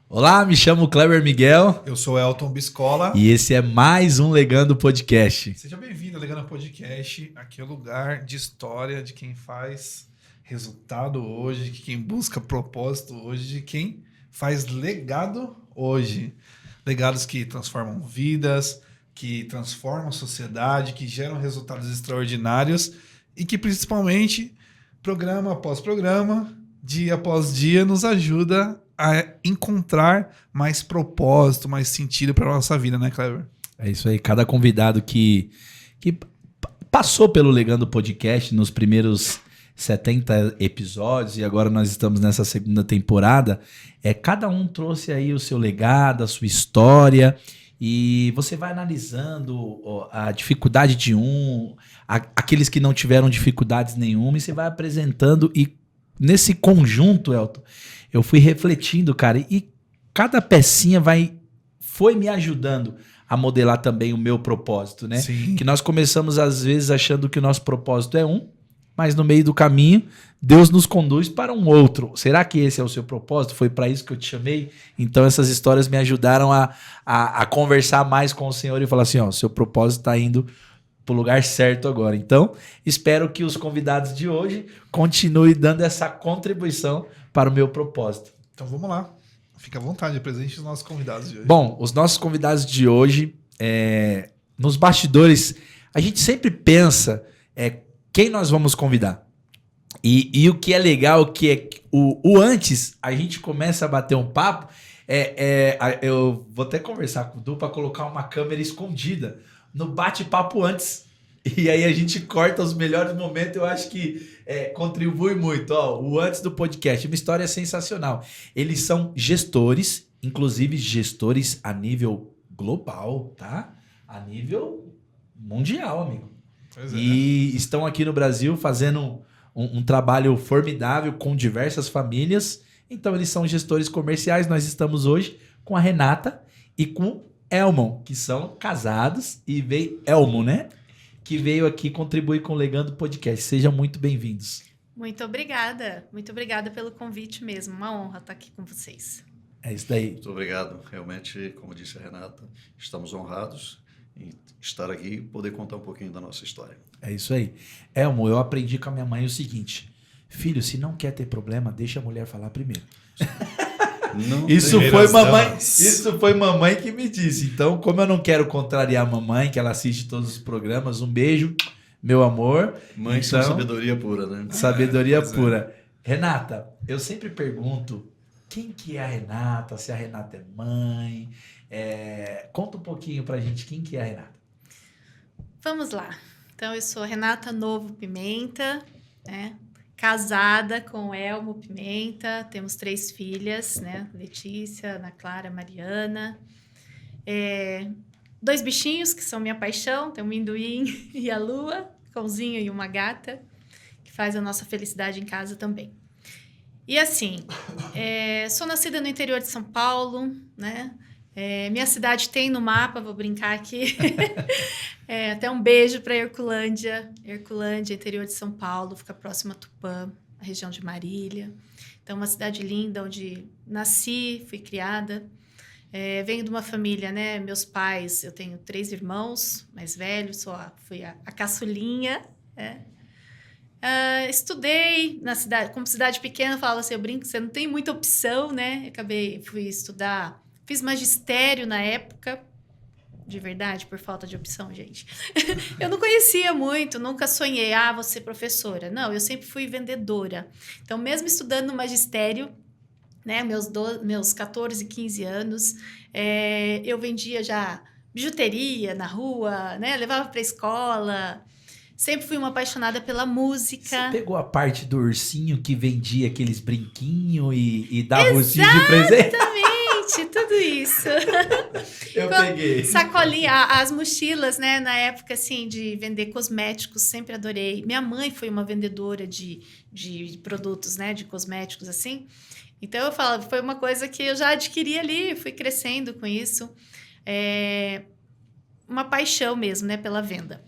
Olá, me chamo Kleber Miguel. Eu sou Elton Biscola. E esse é mais um Legando Podcast. Seja bem-vindo ao Legando Podcast. Aqui é o lugar de história de quem faz resultado hoje, de quem busca propósito hoje, de quem faz legado hoje. Legados que transformam vidas, que transformam a sociedade, que geram resultados extraordinários e que principalmente, programa após programa, dia após dia, nos ajuda a encontrar mais propósito, mais sentido para a nossa vida, né, Kleber? É isso aí. Cada convidado que passou pelo Legando Podcast nos primeiros 70 episódios e agora nós estamos nessa segunda temporada, cada um trouxe aí o seu legado, a sua história, e você vai analisando a dificuldade de aqueles que não tiveram dificuldades nenhuma, e você vai apresentando, e nesse conjunto, Elton, eu fui refletindo, cara, e cada pecinha foi me ajudando a modelar também o meu propósito, né? Sim. Que nós começamos, às vezes, achando que o nosso propósito é mas no meio do caminho, Deus nos conduz para um outro. Será que esse é o seu propósito? Foi para isso que eu te chamei? Então, essas histórias me ajudaram a conversar mais com o Senhor e falar assim, ó, seu propósito está indo para o lugar certo agora. Então, espero que os convidados de hoje continuem dando essa contribuição para o meu propósito. Então, vamos lá. Fica à vontade, presente os nossos convidados de hoje. Bom, os nossos convidados de hoje, nos bastidores, a gente sempre pensa quem nós vamos convidar. E o que é legal, que é o antes, a gente começa a bater um papo, eu vou até conversar com o Du para colocar uma câmera escondida no bate-papo antes. E aí a gente corta os melhores momentos, eu acho que contribui muito. Ó, o antes do podcast, uma história sensacional. Eles são gestores, inclusive gestores a nível global, tá? A nível mundial, amigo. Pois é. E estão aqui no Brasil fazendo um trabalho formidável com diversas famílias. Então eles são gestores comerciais. Nós estamos hoje com a Renata e com o Elmon, que são casados, e veio Elmo, né? Que veio aqui contribuir com o Legando Podcast. Sejam muito bem-vindos. Muito obrigada pelo convite mesmo. Uma honra estar aqui com vocês. É isso daí. Muito obrigado. Realmente, como disse a Renata, estamos honrados em estar aqui e poder contar um pouquinho da nossa história. É isso aí. Elmo, eu aprendi com a minha mãe o seguinte: filho, se não quer ter problema, deixa a mulher falar primeiro. Isso foi mamãe que me disse. Então, como eu não quero contrariar a mamãe, que ela assiste todos os programas, um beijo, meu amor. Mãe então, com sabedoria pura, né? Sabedoria pura. Renata, eu sempre pergunto quem que é a Renata, se a Renata é mãe. Conta um pouquinho pra gente quem que é a Renata. Vamos lá. Então, eu sou Renata Novo Pimenta, né? Casada com Elmo Pimenta, temos 3 filhas, né? Letícia, Ana Clara, Mariana. 2 bichinhos que são minha paixão, tem o Minduim e a Lua, cãozinho e uma gata, que faz a nossa felicidade em casa também. E assim, sou nascida no interior de São Paulo, né? Minha cidade tem no mapa, vou brincar aqui. Até um beijo para Herculândia, interior de São Paulo, fica próximo a Tupã, a região de Marília. Então, uma cidade linda, onde nasci, fui criada. Venho de uma família, né? Meus pais, eu tenho 3 irmãos mais velhos, fui a caçulinha, né? Estudei na cidade, como cidade pequena, eu falo assim, eu brinco, você não tem muita opção, né? Fui estudar, fiz magistério na época, de verdade, por falta de opção, gente. Eu não conhecia muito, nunca sonhei, vou ser professora. Não, eu sempre fui vendedora. Então, mesmo estudando no magistério, né, meus 14, 15 anos, eu vendia já bijuteria na rua, né, levava para a escola. Sempre fui uma apaixonada pela música. Você pegou a parte do ursinho que vendia aqueles brinquinhos e dava ursinho de presente? Exatamente, tudo isso. Eu peguei. Sacolinha, as mochilas, né? Na época, assim, de vender cosméticos, sempre adorei. Minha mãe foi uma vendedora de produtos, né? De cosméticos, assim. Então, eu falo, foi uma coisa que eu já adquiri ali, fui crescendo com isso. Uma paixão mesmo, né? Pela venda.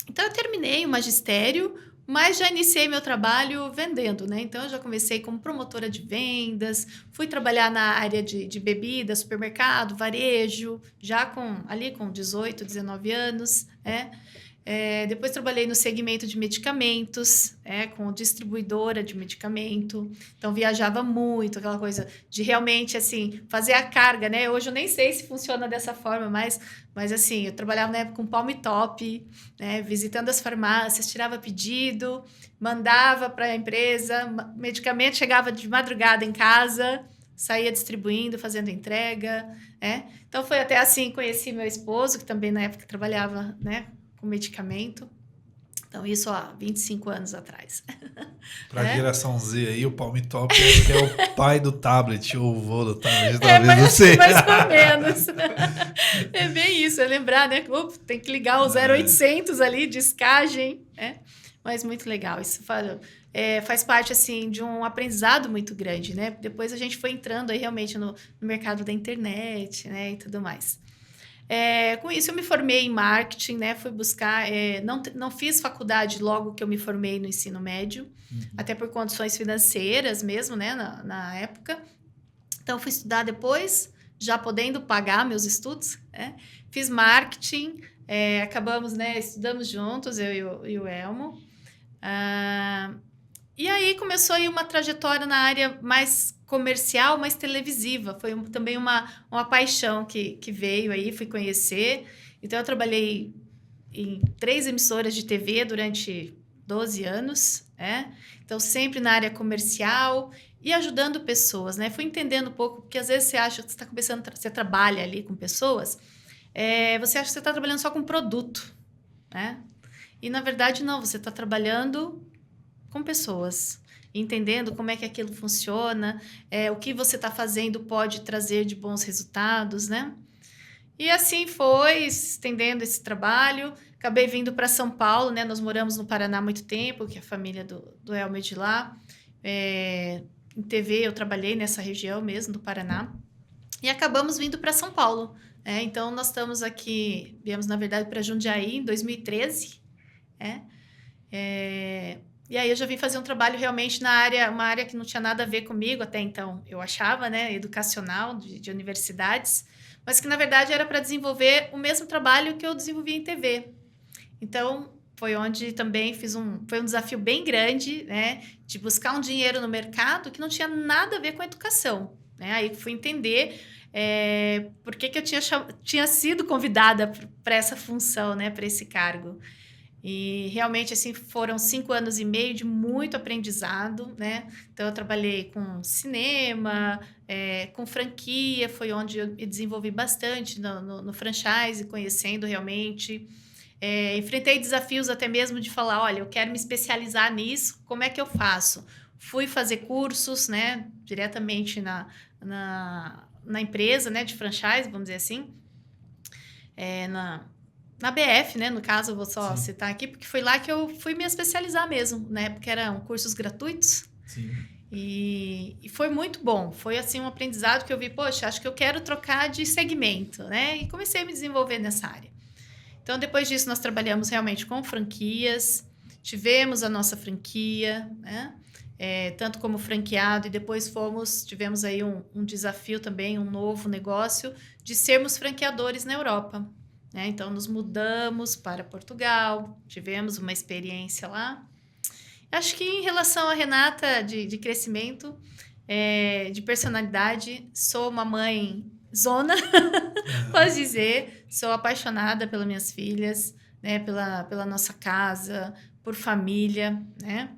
Então, eu terminei o magistério, Mas já iniciei meu trabalho vendendo, né? Então, eu já comecei como promotora de vendas, fui trabalhar na área de bebidas, supermercado, varejo, já com 18, 19 anos, né? Depois trabalhei no segmento de medicamentos, com distribuidora de medicamento. Então, viajava muito, aquela coisa de realmente, assim, fazer a carga, né? Hoje eu nem sei se funciona dessa forma, mas assim, eu trabalhava na época com Palm Top, né? Visitando as farmácias, tirava pedido, mandava para a empresa, medicamento chegava de madrugada em casa, saía distribuindo, fazendo entrega, né? Então, foi até assim que conheci meu esposo, que também na época trabalhava, né, com medicamento. Então, isso há 25 anos atrás. Pra geração Z aí, o Palm Top acho que é o pai do tablet, ou o vô do tablet, talvez, mas não sei. mais ou menos. É bem isso, é lembrar, né? Tem que ligar o 0800 ali, descagem, né? Mas muito legal. Isso faz parte, assim, de um aprendizado muito grande, né? Depois a gente foi entrando aí realmente no mercado da internet, né? E tudo mais. Com isso, eu me formei em marketing, né? Fui buscar... não fiz faculdade logo que eu me formei no ensino médio, até por condições financeiras mesmo, né? Na época. Então, fui estudar depois, já podendo pagar meus estudos, né? Fiz marketing, acabamos, né? Estudamos juntos, eu e o Elmo. E aí, começou aí uma trajetória na área mais comercial, mais televisiva. Foi também uma paixão que veio aí, fui conhecer. Então, eu trabalhei em 3 emissoras de TV durante 12 anos, né? Então, sempre na área comercial e ajudando pessoas, né? Fui entendendo um pouco, porque às vezes você acha que você está começando, você trabalha ali com pessoas, você acha que você está trabalhando só com produto, né? E, na verdade, não, você está trabalhando com pessoas, entendendo como é que aquilo funciona, o que você está fazendo pode trazer de bons resultados, né? E assim foi, estendendo esse trabalho. Acabei vindo para São Paulo, né? Nós moramos no Paraná há muito tempo, que é a família do Elmer de lá. Em TV eu trabalhei nessa região mesmo, do Paraná. E acabamos vindo para São Paulo. Então, nós estamos aqui, viemos, na verdade, para Jundiaí em 2013. E aí eu já vim fazer um trabalho realmente na área, uma área que não tinha nada a ver comigo até então, eu achava, né, educacional, de universidades, mas que na verdade era para desenvolver o mesmo trabalho que eu desenvolvi em TV. Então, foi onde também foi um desafio bem grande, né, de buscar um dinheiro no mercado que não tinha nada a ver com a educação, né? Aí fui entender por que eu tinha sido convidada para essa função, né, para esse cargo. E realmente, assim, foram 5 anos e meio de muito aprendizado, né? Então, eu trabalhei com cinema, com franquia, foi onde eu me desenvolvi bastante no franchise, conhecendo realmente. Enfrentei desafios até mesmo de falar, olha, eu quero me especializar nisso, como é que eu faço? Fui fazer cursos, né? Diretamente na empresa, né? De franchise, vamos dizer assim. Na BF, né? No caso, eu vou só citar aqui, porque foi lá que eu fui me especializar mesmo, né? Porque eram cursos gratuitos. Sim. E foi muito bom. Foi, assim, um aprendizado que eu vi, poxa, acho que eu quero trocar de segmento, né? E comecei a me desenvolver nessa área. Então, depois disso, nós trabalhamos realmente com franquias. Tivemos a nossa franquia, né? Tanto como franqueado, e depois tivemos aí um desafio também, um novo negócio, de sermos franqueadores na Europa. Então, nos mudamos para Portugal, tivemos uma experiência lá. Acho que em relação à Renata, de crescimento, de personalidade, sou uma mãe zona, posso dizer. Sou apaixonada pelas minhas filhas, né? Pela nossa casa, por família, né?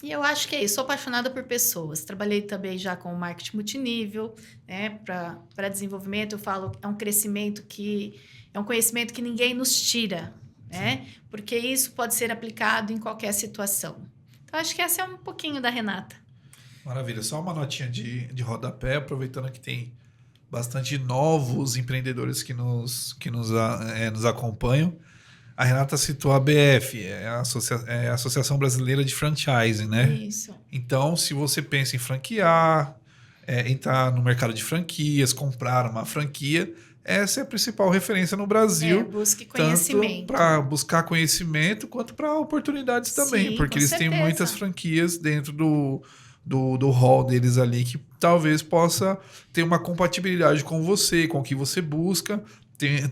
E eu acho que é isso, sou apaixonada por pessoas. Trabalhei também já com marketing multinível, né? Para desenvolvimento, eu falo, é um crescimento é um conhecimento que ninguém nos tira, né? Porque isso pode ser aplicado em qualquer situação. Então, acho que essa é um pouquinho da Renata. Maravilha. Só uma notinha de rodapé, aproveitando que tem bastante novos empreendedores que nos acompanham. A Renata citou a BF, a Associação Brasileira de Franchising, né? Isso. Então, se você pensa em franquear, entrar no mercado de franquias, comprar uma franquia, essa é a principal referência no Brasil. Busque Tanto conhecimento. para buscar conhecimento quanto para oportunidades também, Sim, porque com eles têm certeza. muitas franquias dentro do hall deles ali que talvez possa ter uma compatibilidade com você, com o que você busca.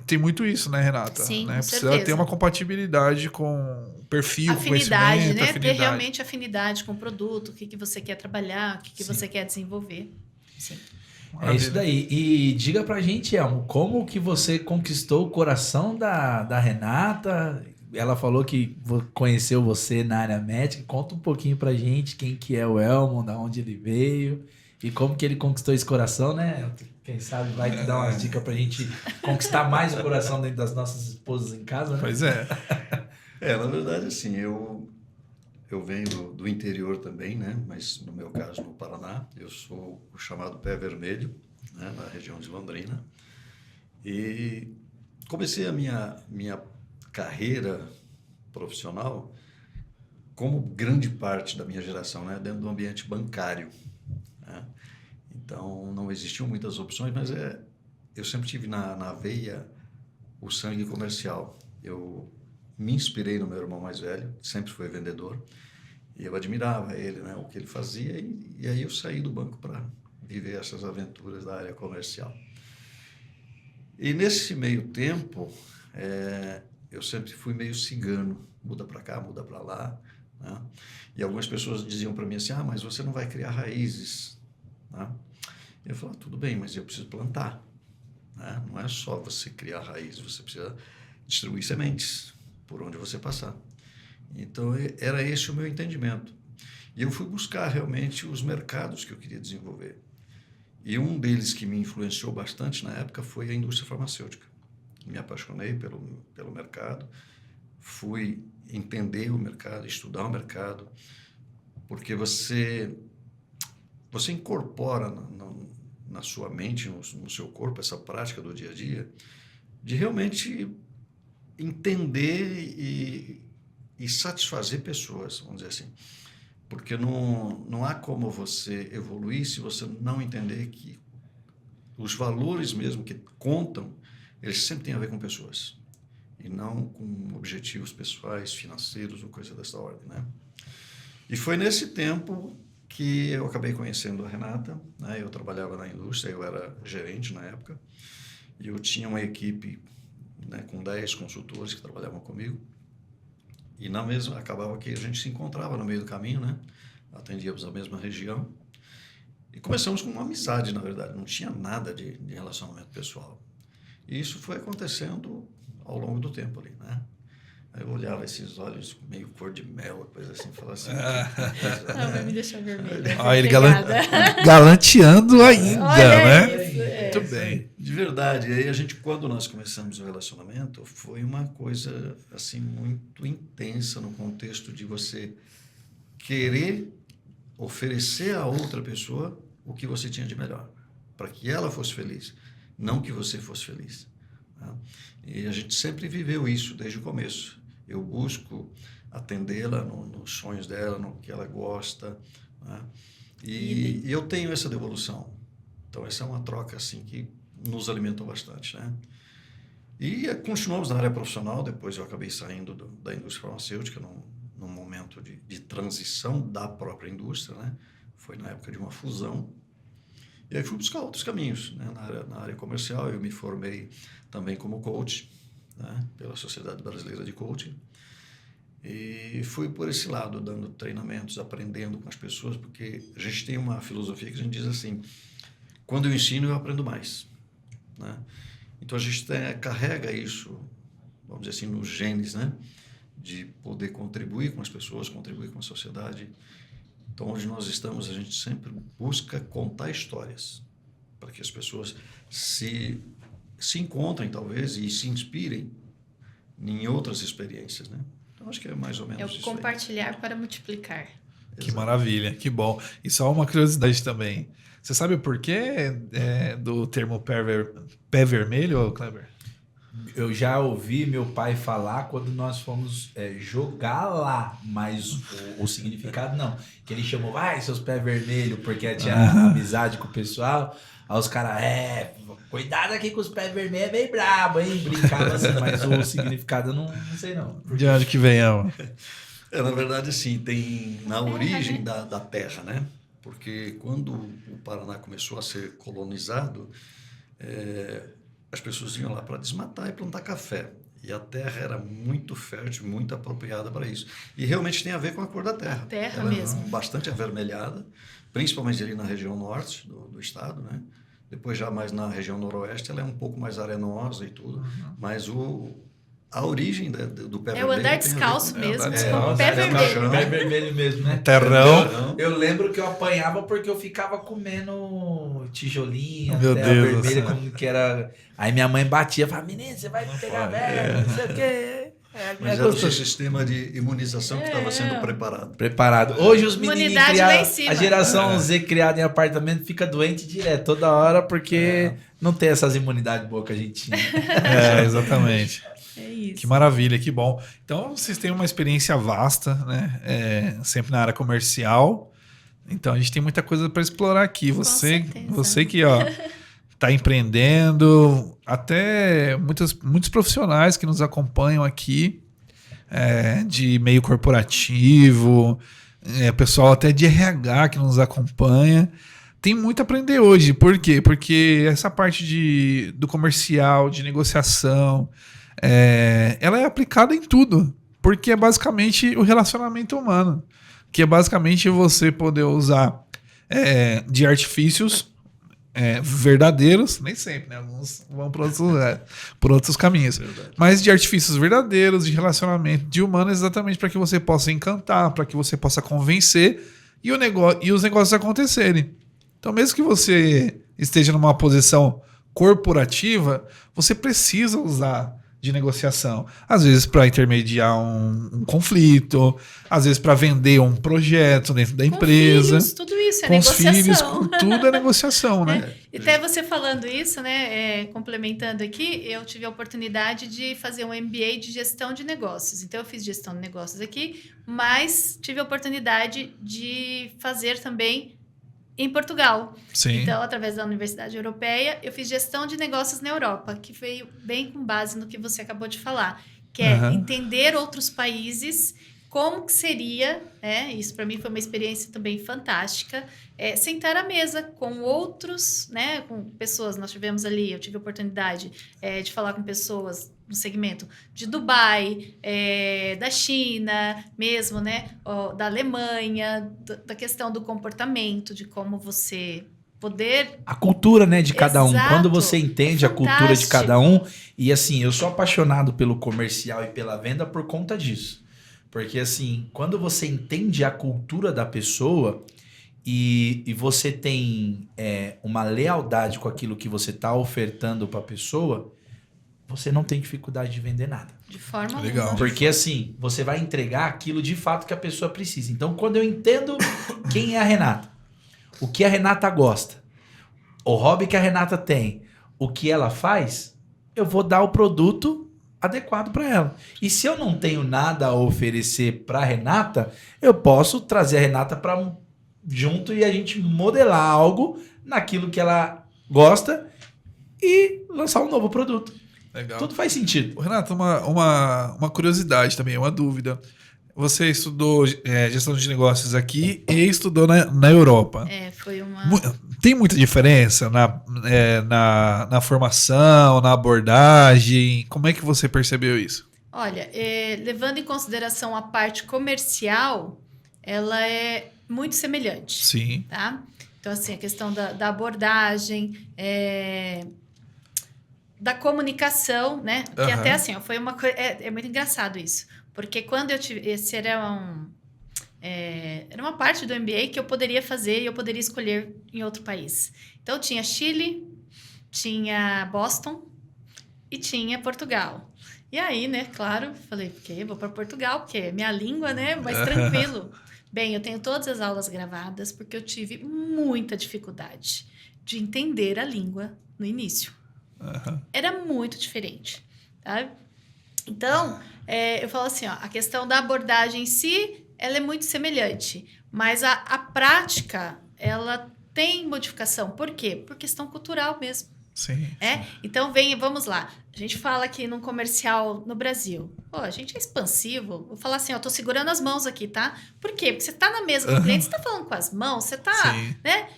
Tem muito isso, né, Renata? Sim, né? com Precisa certeza. ter uma compatibilidade com o perfil, com Afinidade, conhecimento, né? Ter afinidade. realmente afinidade com o produto, o que você quer trabalhar, o que você quer desenvolver. Sim. É isso daí. E diga pra gente, Elmo, como que você conquistou o coração da Renata? Ela falou que conheceu você na área médica. Conta um pouquinho pra gente quem que é o Elmo, da onde ele veio e como que ele conquistou esse coração, né? Quem sabe vai dar umas dicas pra gente conquistar mais o coração dentro das nossas esposas em casa, né? Pois é. Na verdade, assim, eu venho do interior também, né? Mas no meu caso, no Paraná, eu sou o chamado Pé Vermelho, né? Na região de Londrina. E comecei a minha carreira profissional como grande parte da minha geração, né? Dentro do ambiente bancário, né? Então, não existiam muitas opções, mas eu sempre tive na veia o sangue comercial. Eu me inspirei no meu irmão mais velho, que sempre foi vendedor, e eu admirava ele, né, o que ele fazia, e aí eu saí do banco para viver essas aventuras da área comercial. E nesse meio tempo, eu sempre fui meio cigano, muda para cá, muda para lá, né? E algumas pessoas diziam para mim assim, mas você não vai criar raízes, né? Eu falava, tudo bem, mas eu preciso plantar, né? Não é só você criar raízes, você precisa distribuir sementes por onde você passar. Então, era esse o meu entendimento. E eu fui buscar realmente os mercados que eu queria desenvolver. E um deles que me influenciou bastante na época foi a indústria farmacêutica. Me apaixonei pelo mercado, fui entender o mercado, estudar o mercado, porque você incorpora na sua mente, no seu corpo, essa prática do dia a dia, de realmente entender e satisfazer pessoas, vamos dizer assim. Porque não há como você evoluir se você não entender que os valores mesmo que contam, eles sempre têm a ver com pessoas, e não com objetivos pessoais, financeiros ou coisa dessa ordem, né? E foi nesse tempo que eu acabei conhecendo a Renata, né? Eu trabalhava na indústria, eu era gerente na época, e eu tinha uma equipe, né, com 10 consultores que trabalhavam comigo, e na mesma acabava que a gente se encontrava no meio do caminho, né? Atendíamos a mesma região, e começamos com uma amizade, na verdade, não tinha nada de relacionamento pessoal. E isso foi acontecendo ao longo do tempo ali, né? Aí eu olhava esses olhos meio cor de mel, coisa assim, falava assim... Não, vai me deixar vermelho. Olha ele galanteando ainda, Olha né? isso, Muito bem. De verdade. E aí quando nós começamos o relacionamento, foi uma coisa assim muito intensa no contexto de você querer oferecer a outra pessoa o que você tinha de melhor, para que ela fosse feliz, não que você fosse feliz, tá? E a gente sempre viveu isso desde o começo. Eu busco atendê-la nos sonhos dela, no que ela gosta, né? E eu tenho essa devolução. Então, essa é uma troca assim que nos alimentou bastante, né? E continuamos na área profissional. Depois eu acabei saindo da indústria farmacêutica num momento de transição da própria indústria, né? Foi na época de uma fusão. E aí fui buscar outros caminhos, né? Na área comercial. Eu me formei também como coach, né? Pela Sociedade Brasileira de Coaching. E fui por esse lado, dando treinamentos, aprendendo com as pessoas, porque a gente tem uma filosofia que a gente diz assim: quando eu ensino, eu aprendo mais, né? Então a gente carrega isso, vamos dizer assim, nos genes, né? De poder contribuir com as pessoas, contribuir com a sociedade. Então, onde nós estamos, a gente sempre busca contar histórias para que as pessoas se encontrem, talvez, e se inspirem em outras experiências, né? Então, acho que é mais ou menos É o isso compartilhar aí para multiplicar. Que maravilha, que bom. E só uma curiosidade também. Você sabe o porquê do termo pé vermelho, Kleber? Eu já ouvi meu pai falar quando nós fomos jogar lá, mas o significado não. Que ele chamou, vai, seus pés vermelhos, porque tinha amizade com o pessoal. Aí os caras, cuidado aqui com os pés vermelhos, é bem brabo, hein? Brincava assim, mas o significado eu não sei não. De onde que vem, Elma? Na verdade, sim, tem na origem da terra, né? Porque quando o Paraná começou a ser colonizado, as pessoas iam lá para desmatar e plantar café. E a terra era muito fértil, muito apropriada para isso. E realmente tem a ver com a cor da terra. A terra ela mesmo. É bastante avermelhada, principalmente ali na região norte do estado, né? Depois já mais na região noroeste, ela é um pouco mais arenosa e tudo. Mas a origem do pé vermelho... É o andar descalço mesmo, com o pé vermelho. Pé vermelho mesmo, né? Terrão. Eu lembro que eu apanhava porque eu ficava comendo tijolinho, Meu terra Deus vermelha, do céu. como que era. Aí minha mãe batia, falava, menino, você vai pegar velho, não sei o quê. Mas era o seu sistema de imunização que estava sendo preparado. Preparado. Hoje os meninos Imunidade lá em cima. a geração Z criada em apartamento fica doente direto, toda hora, porque não tem essas imunidades boas que a gente tinha. Exatamente. É isso. Que maravilha, que bom. Então, vocês têm uma experiência vasta, né? Sempre na área comercial. Então, a gente tem muita coisa para explorar aqui. Você que está empreendendo, até muitos profissionais que nos acompanham aqui, de meio corporativo, pessoal até de RH que nos acompanha. Tem muito a aprender hoje. Por quê? Porque essa parte do comercial, de negociação, ela é aplicada em tudo, porque é basicamente o relacionamento humano, que é basicamente você poder usar de artifícios verdadeiros, nem sempre, né? Alguns vão por outros caminhos, mas de artifícios verdadeiros, de relacionamento, de humano, exatamente para que você possa encantar, para que você possa convencer e os negócios acontecerem. Então, mesmo que você esteja numa posição corporativa, você precisa usar de negociação. Às vezes para intermediar um conflito, às vezes para vender um projeto dentro da empresa. Filhos, tudo isso é com negociação. Os filhos, com tudo é negociação, né? E até você falando isso, né, complementando aqui, eu tive a oportunidade de fazer um MBA de gestão de negócios. Então, eu fiz gestão de negócios aqui, mas tive a oportunidade de fazer também em Portugal. Sim. Então, através da Universidade Europeia, eu fiz gestão de negócios na Europa, que veio bem com base no que você acabou de falar, que é entender outros países, como que seria, isso para mim foi uma experiência também fantástica, sentar à mesa com outros, né, com pessoas, nós tivemos ali, eu tive a oportunidade de falar com pessoas no segmento de Dubai, da China mesmo, né, da Alemanha, da questão do comportamento, de como você poder... A cultura, né, de cada um. Exato. Quando você entende a cultura de Fantástico. cada um, e assim, eu sou apaixonado pelo comercial e pela venda por conta disso. Porque assim, quando você entende a cultura da pessoa e você tem uma lealdade com aquilo que você está ofertando para a pessoa, você não tem dificuldade de vender nada. De forma Legal. alguma. Porque assim, você vai entregar aquilo de fato que a pessoa precisa. Então, quando eu entendo quem é a Renata, o que a Renata gosta, o hobby que a Renata tem, o que ela faz, eu vou dar o produto adequado para ela. E se eu não tenho nada a oferecer para a Renata, eu posso trazer a Renata para junto e a gente modelar algo naquilo que ela gosta e lançar um novo produto. Legal. Tudo faz sentido. Renato, uma curiosidade também, uma dúvida. Você estudou gestão de negócios aqui e estudou na Europa. Foi uma... Tem muita diferença na formação, na abordagem? Como é que você percebeu isso? Olha, levando em consideração a parte comercial, ela é muito semelhante. Sim. Tá? Então, assim, a questão da abordagem, da comunicação, né? Que até assim, foi uma coisa... É muito engraçado isso. Porque quando eu tive... Esse era uma parte do MBA que eu poderia fazer e eu poderia escolher em outro país. Então, tinha Chile, tinha Boston e tinha Portugal. E aí, né, claro, falei, vou para Portugal, porque é minha língua, né, mais tranquilo. Bem, eu tenho todas as aulas gravadas porque eu tive muita dificuldade de entender a língua no início. Era muito diferente. Tá? Então, eu falo assim, ó, a questão da abordagem em si, ela é muito semelhante, mas a prática, ela tem modificação. Por quê? Por questão cultural mesmo. Sim. Então, vamos lá. A gente fala aqui num comercial no Brasil. Pô, a gente é expansivo. Vou falar assim, ó, tô segurando as mãos aqui, tá? Por quê? Porque você tá na mesa com o cliente, você tá falando com as mãos, você tá, Sim. né?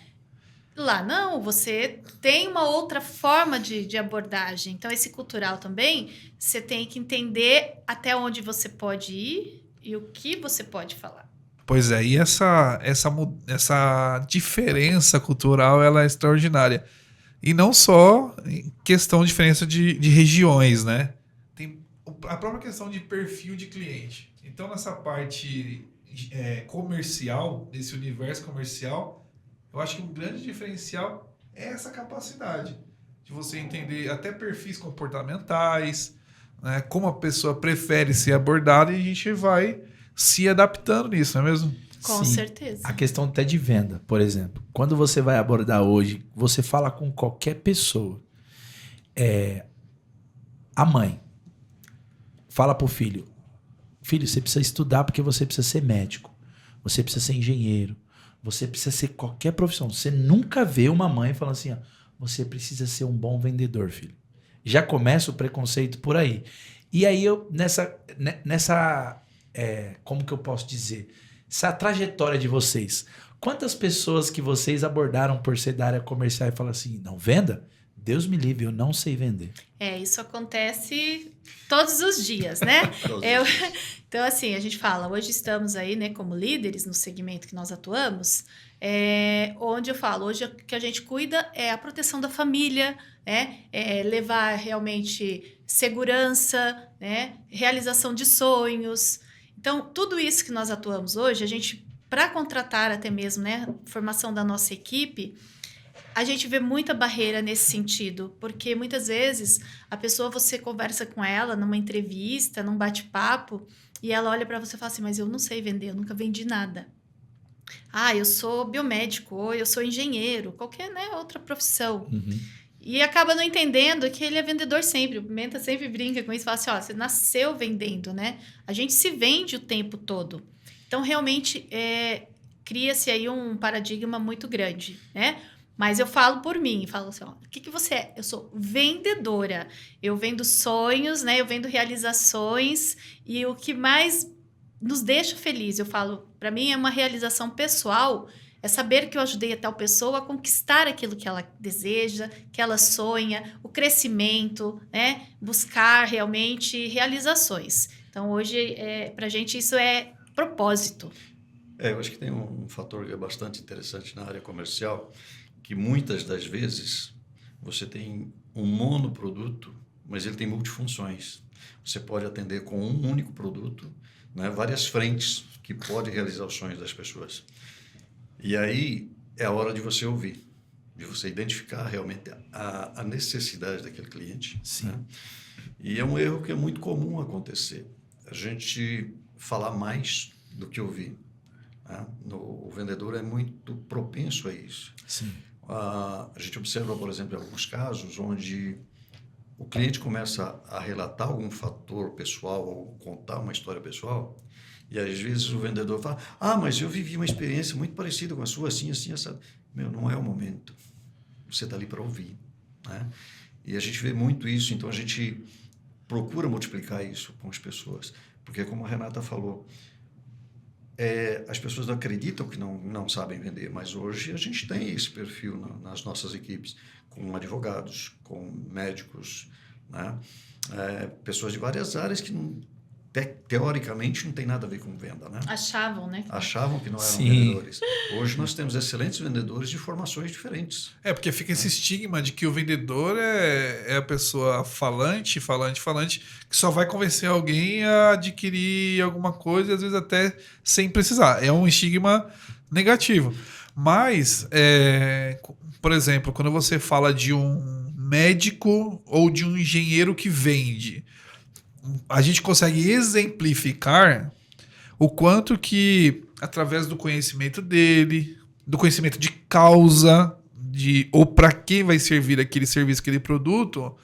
Lá não, você tem uma outra forma de abordagem. Então, esse cultural também, você tem que entender até onde você pode ir e o que você pode falar. Pois é, e essa diferença cultural, ela é extraordinária. E não só em questão de diferença de regiões, né? Tem a própria questão de perfil de cliente. Então, nessa parte comercial, desse universo comercial, eu acho que um grande diferencial é essa capacidade de você entender até perfis comportamentais, né? Como a pessoa prefere ser abordada, e a gente vai se adaptando nisso, não é mesmo? Com Sim. certeza. A questão até de venda, por exemplo. Quando você vai abordar hoje, você fala com qualquer pessoa. A mãe fala pro filho: filho, você precisa estudar porque você precisa ser médico. Você precisa ser engenheiro. Você precisa ser qualquer profissão. Você nunca vê uma mãe falando assim, ó, você precisa ser um bom vendedor, filho. Já começa o preconceito por aí. E aí eu, como que eu posso dizer? Essa trajetória de vocês. Quantas pessoas que vocês abordaram por ser da área comercial e falam assim, não venda? Deus me livre, eu não sei vender. Isso acontece todos os dias, né? Então, assim, a gente fala, hoje estamos aí, né, como líderes no segmento que nós atuamos, onde eu falo, hoje o que a gente cuida é a proteção da família, né? Levar realmente segurança, né? Realização de sonhos. Então, tudo isso que nós atuamos hoje, a gente, para contratar até mesmo, né, formação da nossa equipe, a gente vê muita barreira nesse sentido, porque muitas vezes a pessoa, você conversa com ela numa entrevista, num bate-papo, e ela olha para você e fala assim, mas eu não sei vender, eu nunca vendi nada. Ah, eu sou biomédico, ou eu sou engenheiro, qualquer, né, outra profissão. Uhum. E acaba não entendendo que ele é vendedor sempre. O Pimenta sempre brinca com isso, fala assim, ó, você nasceu vendendo, né? A gente se vende o tempo todo. Então, realmente, cria-se aí um paradigma muito grande, né? Mas eu falo por mim, falo assim, ó, o que você é? Eu sou vendedora. Eu vendo sonhos, né? Eu vendo realizações. E o que mais nos deixa feliz, eu falo, para mim é uma realização pessoal, é saber que eu ajudei a tal pessoa a conquistar aquilo que ela deseja, que ela sonha, o crescimento, né? Buscar realmente realizações. Então, hoje, pra gente, isso é propósito. Eu acho que tem um fator que é bastante interessante na área comercial, que muitas das vezes você tem um monoproduto, mas ele tem multifunções. Você pode atender com um único produto, né, várias frentes que pode realizar os sonhos das pessoas. E aí é a hora de você ouvir, de você identificar realmente a necessidade daquele cliente. Sim. Né? E é um erro que é muito comum acontecer. A gente falar mais do que ouvir. Né? O vendedor é muito propenso a isso. Sim. A gente observa, por exemplo, alguns casos onde o cliente começa a relatar algum fator pessoal ou contar uma história pessoal, e às vezes o vendedor fala, mas eu vivi uma experiência muito parecida com a sua, assim, assim, assado. Não é o momento. Você está ali para ouvir. Né? E a gente vê muito isso, então a gente procura multiplicar isso com as pessoas, porque como a Renata falou, as pessoas não acreditam que não sabem vender, mas hoje a gente tem esse perfil nas nossas equipes, com advogados, com médicos, né? Pessoas de várias áreas que teoricamente não tem nada a ver com venda, né? Achavam, né? Achavam que não eram Sim. vendedores. Hoje nós temos excelentes vendedores de formações diferentes. Porque fica esse estigma de que o vendedor é a pessoa falante, que só vai convencer alguém a adquirir alguma coisa, às vezes até sem precisar. É um estigma negativo. Mas, por exemplo, quando você fala de um médico ou de um engenheiro que vende, a gente consegue exemplificar o quanto que, através do conhecimento dele, do conhecimento de causa, ou para quem vai servir aquele serviço, aquele produto,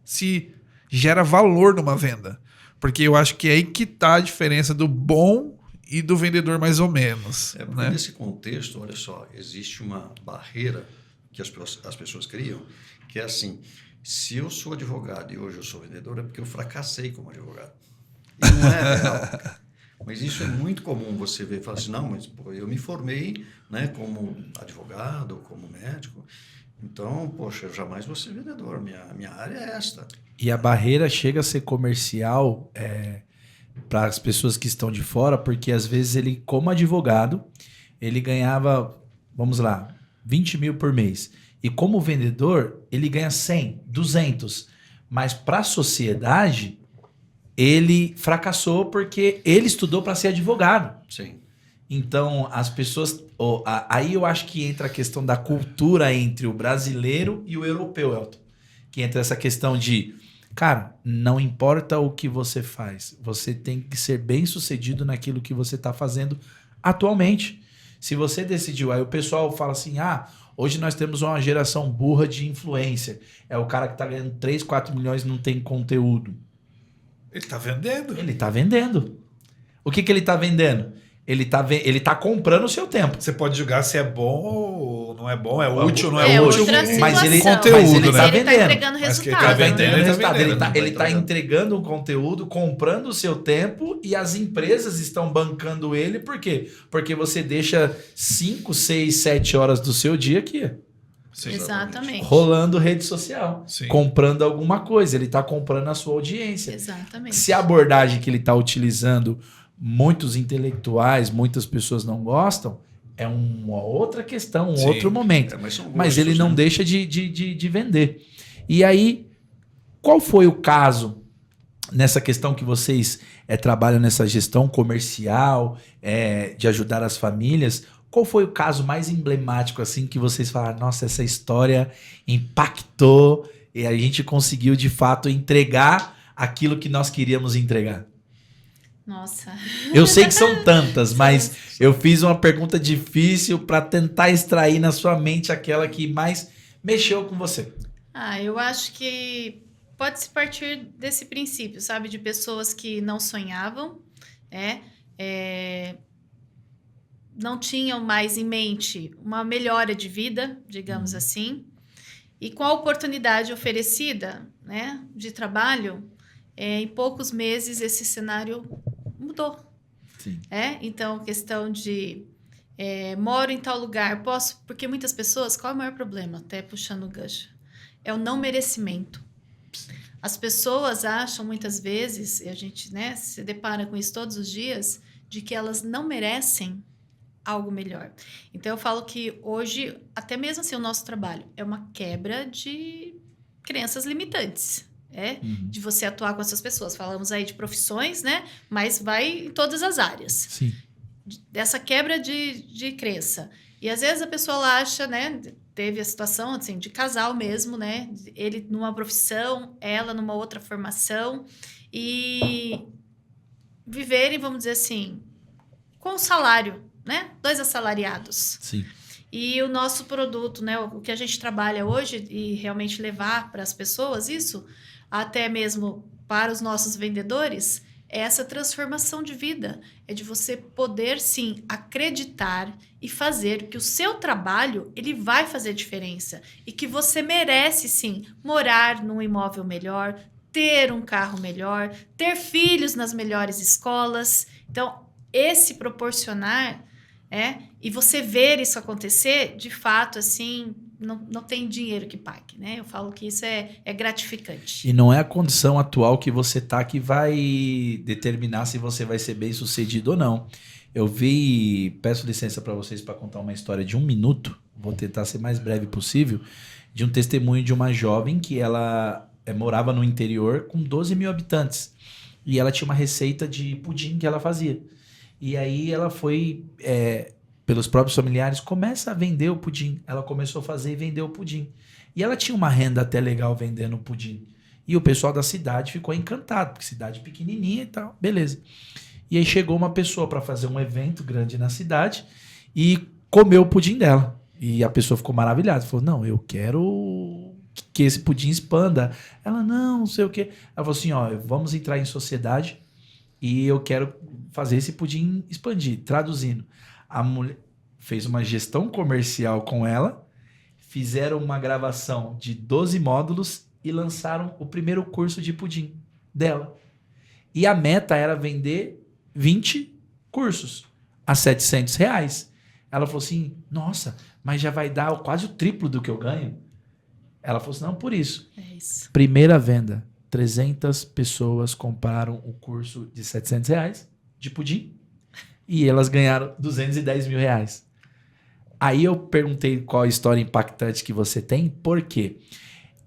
se gera valor numa venda. Porque eu acho que é aí que tá a diferença do bom e do vendedor mais ou menos. Porque né? nesse contexto, olha só, existe uma barreira que as pessoas criam, que é assim, se eu sou advogado e hoje eu sou vendedor, é porque eu fracassei como advogado. E não é real. Mas isso é muito comum você ver e falar assim, não, mas pô, eu me formei, né, como advogado, como médico, então, poxa, eu jamais vou ser vendedor, minha área é esta. E a barreira chega a ser comercial para as pessoas que estão de fora, porque às vezes ele, como advogado, ele ganhava, vamos lá, 20 mil por mês. E como vendedor, ele ganha 100, 200. Mas para a sociedade, ele fracassou porque ele estudou para ser advogado. Sim. Então, as pessoas... aí eu acho que entra a questão da cultura entre o brasileiro e o europeu, Elton. Que entra essa questão de... Cara, não importa o que você faz. Você tem que ser bem sucedido naquilo que você está fazendo atualmente. Se você decidiu... Aí o pessoal fala assim... hoje nós temos uma geração burra de influencer. É o cara que está ganhando 3, 4 milhões e não tem conteúdo. Ele tá vendendo. Ele está vendendo. O que ele está vendendo? Ele tá comprando o seu tempo. Você pode julgar se é bom ou não é bom, é útil ou não É é útil. outra mas ele, situação. mas ele né? tá Ele tá vendendo. entregando Mas que ele resultado. tá vendendo, Ele tá vendendo. entregando um conteúdo, comprando o seu tempo e as empresas estão bancando ele. Por quê? Porque você deixa 5, 6, 7 horas do seu dia aqui, Sim. Exatamente. rolando rede social, Sim. comprando alguma coisa. Ele tá comprando a sua audiência. Exatamente. Se a abordagem que ele tá utilizando, muitos intelectuais, muitas pessoas não gostam, é uma outra questão, um Sim. outro momento. Mas são Mas gostos, ele não né? deixa de vender. E aí, qual foi o caso nessa questão que vocês trabalham nessa gestão comercial, de ajudar as famílias? Qual foi o caso mais emblemático assim que vocês falaram, nossa, essa história impactou e a gente conseguiu de fato entregar aquilo que nós queríamos entregar? Nossa. Eu sei que são tantas, mas eu fiz uma pergunta difícil para tentar extrair na sua mente aquela que mais mexeu com você. Eu acho que pode-se partir desse princípio, sabe? De pessoas que não sonhavam, né? Não tinham mais em mente uma melhora de vida, digamos assim. E com a oportunidade oferecida, né, de trabalho, em poucos meses esse cenário mudou. Sim. Então, questão de moro em tal lugar, posso... Porque muitas pessoas, qual é o maior problema? Até puxando o gancho. É o não merecimento. As pessoas acham muitas vezes, e a gente, né, se depara com isso todos os dias, de que elas não merecem algo melhor. Então, eu falo que hoje, até mesmo assim, o nosso trabalho é uma quebra de crenças limitantes. De você atuar com essas pessoas. Falamos aí de profissões, né? Mas vai em todas as áreas. Sim. Dessa quebra de crença. E às vezes a pessoa acha, né? Teve a situação assim, de casal mesmo, né? Ele numa profissão, ela numa outra formação. E viverem, vamos dizer assim, com um salário, né? 2 assalariados. Sim. E o nosso produto, né? O que a gente trabalha hoje e realmente levar para as pessoas isso, até mesmo para os nossos vendedores, é essa transformação de vida. É de você poder, sim, acreditar e fazer que o seu trabalho, ele vai fazer diferença. E que você merece, sim, morar num imóvel melhor, ter um carro melhor, ter filhos nas melhores escolas. Então, esse proporcionar... e você ver isso acontecer, de fato, assim, não tem dinheiro que pague, né? Eu falo que isso é gratificante. E não é a condição atual que você tá que vai determinar se você vai ser bem sucedido ou não. Eu peço licença para vocês para contar uma história de 1 minuto, vou tentar ser mais breve possível, de um testemunho de uma jovem que ela morava no interior com 12 mil habitantes. E ela tinha uma receita de pudim que ela fazia. E aí ela foi, pelos próprios familiares, começa a vender o pudim. Ela começou a fazer e vender o pudim. E ela tinha uma renda até legal vendendo o pudim. E o pessoal da cidade ficou encantado, porque cidade pequenininha e tal, beleza. E aí chegou uma pessoa para fazer um evento grande na cidade e comeu o pudim dela. E a pessoa ficou maravilhada. Falou, não, eu quero que esse pudim expanda. Ela, não sei o quê. Ela falou assim, ó, vamos entrar em sociedade e eu quero fazer esse pudim expandir. Traduzindo, a mulher fez uma gestão comercial com ela, fizeram uma gravação de 12 módulos e lançaram o primeiro curso de pudim dela. E a meta era vender 20 cursos a R$700. Ela falou assim, nossa, mas já vai dar quase o triplo do que eu ganho. Ela falou assim, não, por isso. É isso. Primeira venda, 300 pessoas compraram o curso de R$700 de pudim e elas ganharam R$210 mil. Aí eu perguntei qual a história impactante que você tem, por quê?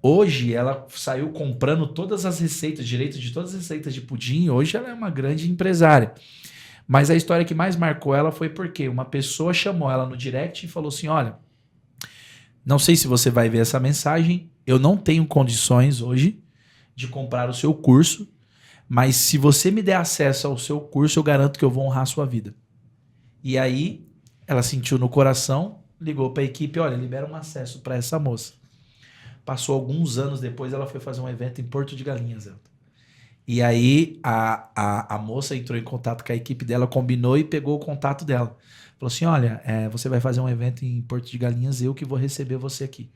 Hoje ela saiu comprando todas as receitas, direitos de todas as receitas de pudim, hoje ela é uma grande empresária. Mas a história que mais marcou ela foi porque uma pessoa chamou ela no direct e falou assim, olha, não sei se você vai ver essa mensagem, eu não tenho condições hoje de comprar o seu curso, mas se você me der acesso ao seu curso, eu garanto que eu vou honrar a sua vida. E aí ela sentiu no coração, ligou para a equipe, olha, libera um acesso para essa moça. Passou alguns anos depois, ela foi fazer um evento em Porto de Galinhas. E aí a moça entrou em contato com a equipe dela, combinou e pegou o contato dela. Falou assim, olha, você vai fazer um evento em Porto de Galinhas, eu que vou receber você aqui,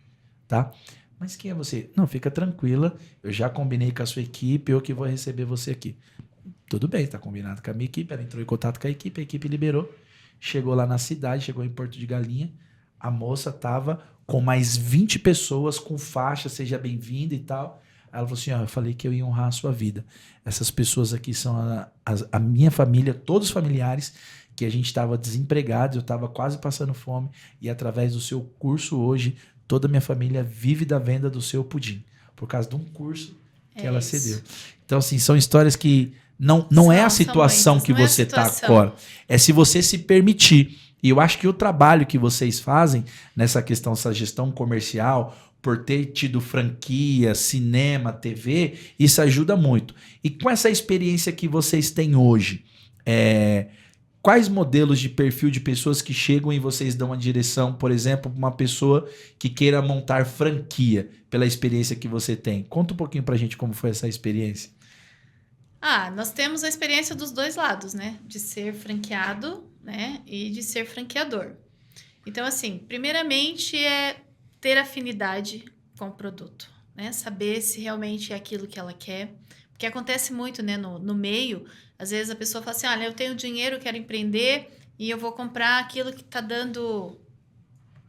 tá? Mas quem é você? Não, fica tranquila, eu já combinei com a sua equipe, eu que vou receber você aqui. Tudo bem, tá combinado com a minha equipe. Ela entrou em contato com a equipe liberou. Chegou lá na cidade, chegou em Porto de Galinha, a moça tava com mais 20 pessoas com faixa, seja bem-vinda e tal. Ela falou assim, ó, eu falei que eu ia honrar a sua vida. Essas pessoas aqui são a minha família, todos os familiares, que a gente estava desempregado, eu estava quase passando fome, e através do seu curso hoje, toda a minha família vive da venda do seu pudim, por causa de um curso que ela cedeu. Então, assim, são histórias que não é a situação que você está agora, é se você se permitir. E eu acho que o trabalho que vocês fazem nessa questão, essa gestão comercial, por ter tido franquia, cinema, TV, isso ajuda muito. E com essa experiência que vocês têm hoje, quais modelos de perfil de pessoas que chegam e vocês dão uma direção, por exemplo, para uma pessoa que queira montar franquia, pela experiência que você tem? Conta um pouquinho pra gente como foi essa experiência. Nós temos a experiência dos dois lados, né? De ser franqueado, né? E de ser franqueador. Então, assim, primeiramente é ter afinidade com o produto, né? Saber se realmente é aquilo que ela quer. Porque acontece muito, né? No meio, às vezes a pessoa fala assim, olha, eu tenho dinheiro, quero empreender e eu vou comprar aquilo que está dando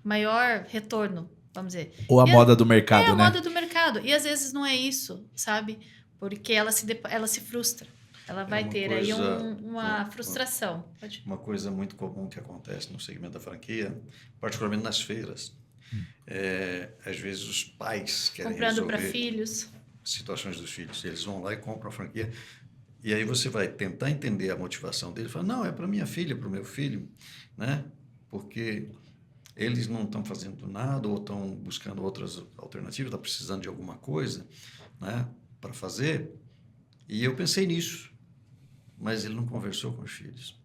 maior retorno, vamos dizer. Ou a moda do mercado, né? É a moda do mercado. E às vezes não é isso, sabe? Porque ela se frustra. Ela vai ter aí uma frustração. Uma coisa muito comum que acontece no segmento da franquia, particularmente nas feiras, às vezes os pais querem comprando para resolver filhos situações dos filhos. Eles vão lá e compram a franquia. E aí você vai tentar entender a motivação dele. Fala, não, é para minha filha, para o meu filho, né? Porque eles não estão fazendo nada ou estão buscando outras alternativas, estão precisando de alguma coisa, né, para fazer. E eu pensei nisso, mas ele não conversou com os filhos.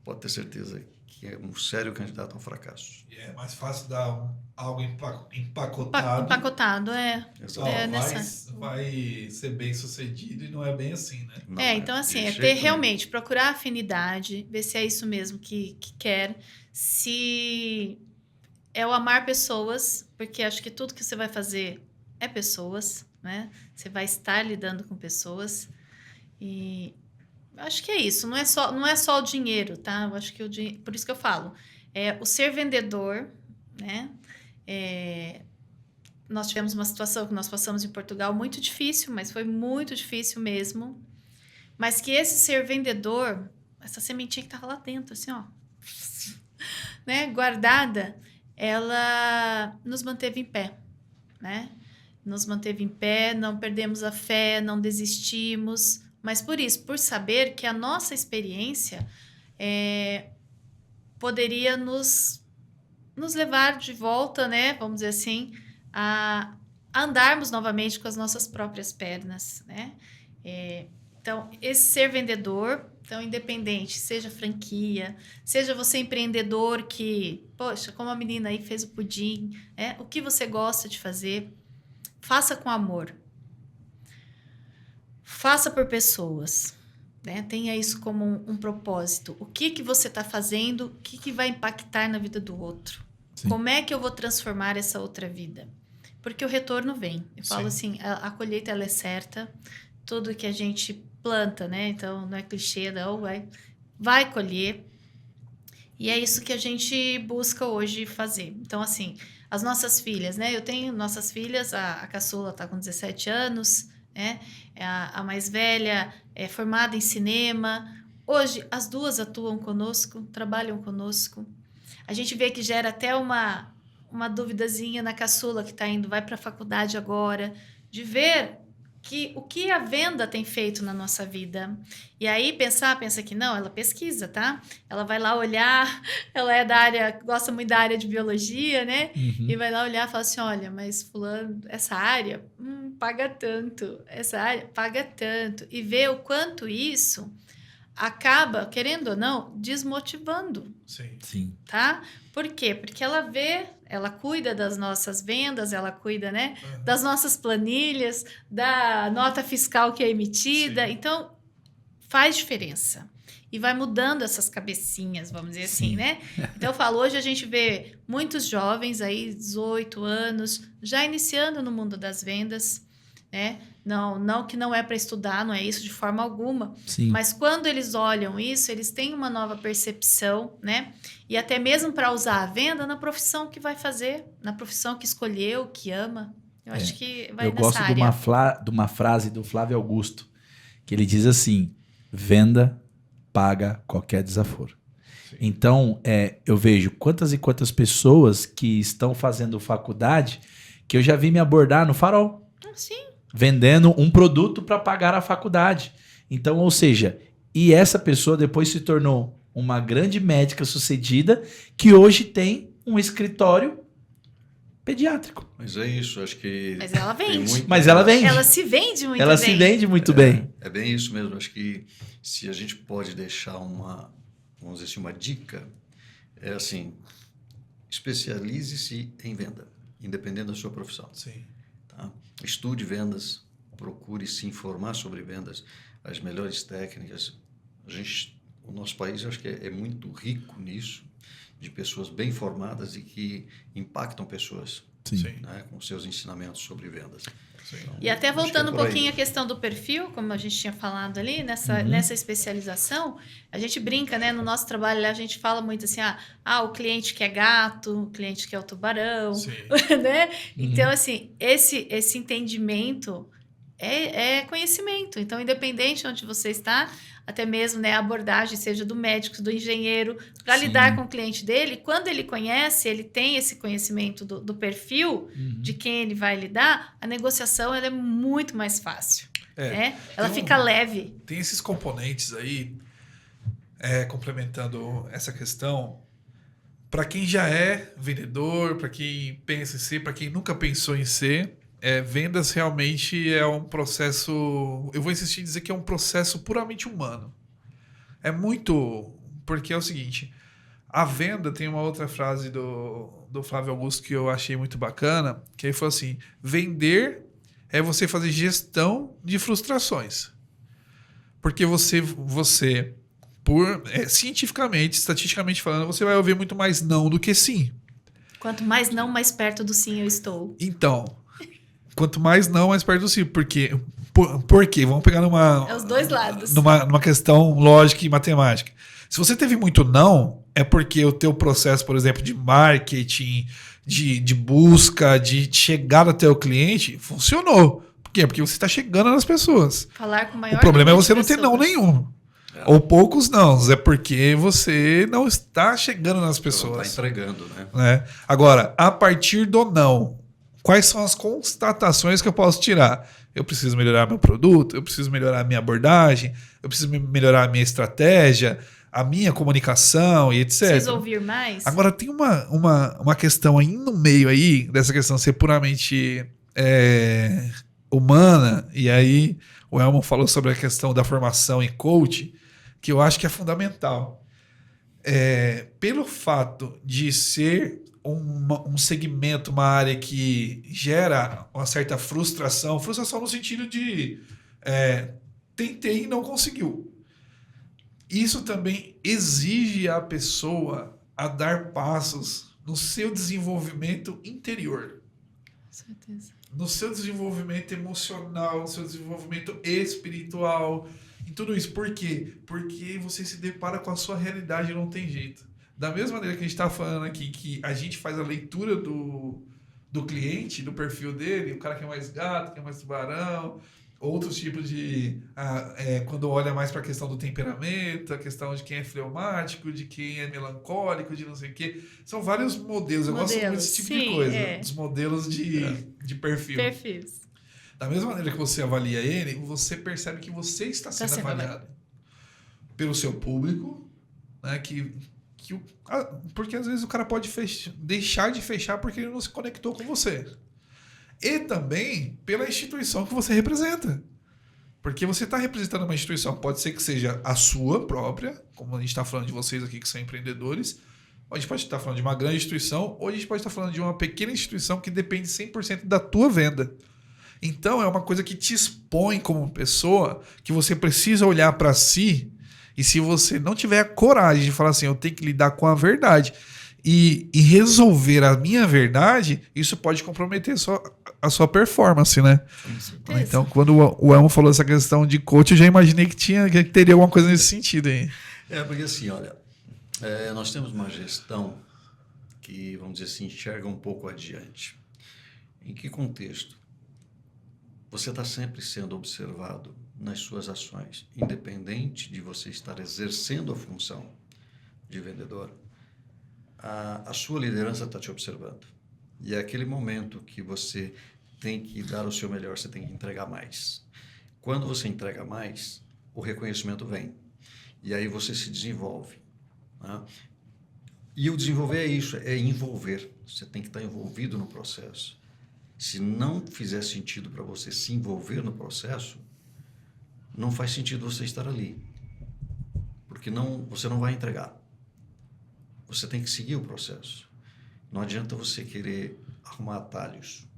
Pode ter certeza que é um sério candidato a um fracasso. E é mais fácil dar algo empacotado. Empacotado, vai ser bem sucedido e não é bem assim, né? Não então assim, ter realmente, procurar afinidade, ver se é isso mesmo que quer, se é o amar pessoas, porque acho que tudo que você vai fazer é pessoas, né? Você vai estar lidando com pessoas e acho que é isso, não é só o dinheiro, tá? Eu acho que por isso que eu falo, o ser vendedor, né? Nós tivemos uma situação que nós passamos em Portugal muito difícil, mas foi muito difícil mesmo. Mas que esse ser vendedor, essa sementinha que estava lá dentro, assim, ó, né, guardada, ela nos manteve em pé, né? Nos manteve em pé, não perdemos a fé, não desistimos. Mas por saber que a nossa experiência poderia nos levar de volta, né? Vamos dizer assim, a andarmos novamente com as nossas próprias pernas, né? Então, esse ser vendedor, então, independente, seja franquia, seja você empreendedor que, poxa, como a menina aí fez o pudim, o que você gosta de fazer, faça com amor. Faça por pessoas. Né? Tenha isso como um propósito. O que você está fazendo, o que vai impactar na vida do outro? Sim. Como é que eu vou transformar essa outra vida? Porque o retorno vem. Eu falo assim, a colheita ela é certa, tudo que a gente planta, né? Então não é clichê, não, vai colher. E é isso que a gente busca hoje fazer. Então, assim, as nossas filhas, né? Eu tenho nossas filhas, a caçula está com 17 anos, né? A mais velha é formada em cinema. Hoje, as duas atuam conosco, trabalham conosco. A gente vê que gera até uma duvidazinha na caçula que está indo, vai para a faculdade agora, de ver o que a venda tem feito na nossa vida. E aí pensa que não, ela pesquisa, tá? Ela vai lá olhar, ela é da área, gosta muito da área de biologia, né? Uhum. E vai lá olhar e fala assim, olha, mas fulano, essa área paga tanto, essa área paga tanto. E vê o quanto isso acaba, querendo ou não, desmotivando. Sim. Tá? Por quê? Porque ela cuida das nossas vendas, ela cuida, né, das nossas planilhas, da nota fiscal que é emitida. Sim. Então, faz diferença. E vai mudando essas cabecinhas, vamos dizer assim, né? Então, eu falo, hoje a gente vê muitos jovens aí, 18 anos, já iniciando no mundo das vendas, né? Não que não é para estudar, não é isso de forma alguma. Sim. Mas quando eles olham isso, eles têm uma nova percepção, né? E até mesmo para usar a venda na profissão que vai fazer, na profissão que escolheu, que ama. Eu acho que vai Eu nessa gosto área. de uma frase do Flávio Augusto, que ele diz assim, venda paga qualquer desaforo. Sim. Então, eu vejo quantas e quantas pessoas que estão fazendo faculdade que eu já vi me abordar no Farol. Sim. Vendendo um produto para pagar a faculdade. Então, ou seja, e essa pessoa depois se tornou uma grande médica sucedida que hoje tem um escritório pediátrico. Mas é isso, acho que... Mas ela tem vende. muito- Mas ela vende. Ela se vende muito Ela bem. se vende muito bem. É bem isso mesmo. Acho que se a gente pode deixar vamos dizer assim, uma dica, é assim, especialize-se em venda, independente da sua profissão. Sim. Tá? Estude vendas, procure se informar sobre vendas, as melhores técnicas. O nosso país, eu acho que é muito rico nisso, de pessoas bem formadas e que impactam pessoas, Sim. né, com seus ensinamentos sobre vendas. Sim. Então, E até acho que é voltando um por aí. pouquinho à questão do perfil, como a gente tinha falado ali, nessa especialização, a gente brinca, né? No nosso trabalho, a gente fala muito assim, o cliente que é gato, o cliente que é o tubarão, Sim. né? Então, assim, esse entendimento é conhecimento. Então, independente de onde você está, até mesmo, né, a abordagem, seja do médico, do engenheiro, para Sim. lidar com o cliente dele, quando ele conhece, ele tem esse conhecimento do perfil de quem ele vai lidar, a negociação ela é muito mais fácil. Né? Ela fica leve. Tem esses componentes aí, complementando essa questão, para quem já é vendedor, para quem pensa em ser, para quem nunca pensou em ser, vendas realmente é um processo, eu vou insistir em dizer que é um processo puramente humano. É muito, porque é o seguinte, a venda tem uma outra frase do Flávio Augusto que eu achei muito bacana, que ele falou assim, vender é você fazer gestão de frustrações. Porque cientificamente, estatisticamente falando, você vai ouvir muito mais não do que sim. Quanto mais não, mais perto do sim eu estou. Então, quanto mais não, mais perto do sim. Por quê? Vamos pegar É os dois lados. numa questão lógica e matemática. Se você teve muito não, é porque o teu processo, por exemplo, de marketing, de busca, de chegada até o cliente, funcionou. Por quê? Porque você está chegando nas pessoas. Falar com o maior O problema é número de você não ter não pessoas. nenhum. Ou poucos não. É porque você não está chegando nas pessoas. Está entregando, né? Né? Agora, a partir do não, quais são as constatações que eu posso tirar? Eu preciso melhorar meu produto, eu preciso melhorar a minha abordagem, eu preciso melhorar a minha estratégia, a minha comunicação e etc. Preciso ouvir mais? Agora, tem uma questão aí no meio aí, dessa questão ser puramente humana, e aí o Elmo falou sobre a questão da formação em coach, que eu acho que é fundamental. Pelo fato de ser um segmento, uma área que gera uma certa frustração no sentido de tentei e não conseguiu. Isso também exige a pessoa a dar passos no seu desenvolvimento interior. Com certeza. No seu desenvolvimento emocional, no seu desenvolvimento espiritual, em tudo isso. Por quê? Porque você se depara com a sua realidade e não tem jeito. Da mesma maneira que a gente está falando aqui, que a gente faz a leitura do cliente, do perfil dele, o cara que é mais gato, que é mais tubarão, outros tipos de... quando olha mais para a questão do temperamento, a questão de quem é fleumático, de quem é melancólico, de não sei o quê. São vários modelos. Eu gosto muito desse tipo de coisa. Dos modelos de perfil. Perfis. Da mesma maneira que você avalia ele, você percebe que você está sendo avaliado pelo seu público, né? Porque às vezes o cara pode deixar de fechar porque ele não se conectou com você. E também pela instituição que você representa. Porque você está representando uma instituição, pode ser que seja a sua própria, como a gente está falando de vocês aqui que são empreendedores, ou a gente pode estar falando de uma grande instituição, ou a gente pode estar falando de uma pequena instituição que depende 100% da tua venda. Então é uma coisa que te expõe como pessoa, que você precisa olhar para si, e se você não tiver a coragem de falar assim, eu tenho que lidar com a verdade e resolver a minha verdade, isso pode comprometer a sua performance, né? Com certeza. Então, quando o Elmo falou essa questão de coach, eu já imaginei que teria alguma coisa nesse sentido aí. Porque assim, olha, nós temos uma gestão que, vamos dizer assim, enxerga um pouco adiante. Em que contexto? Você está sempre sendo observado nas suas ações, independente de você estar exercendo a função de vendedor, a sua liderança está te observando. E é aquele momento que você tem que dar o seu melhor, você tem que entregar mais. Quando você entrega mais, o reconhecimento vem. E aí você se desenvolve. Né? E o desenvolver é isso, é envolver. Você tem que estar envolvido no processo. Se não fizer sentido para você se envolver no processo, não faz sentido você estar ali. Porque você não vai entregar. Você tem que seguir o processo. Não adianta você querer arrumar atalhos.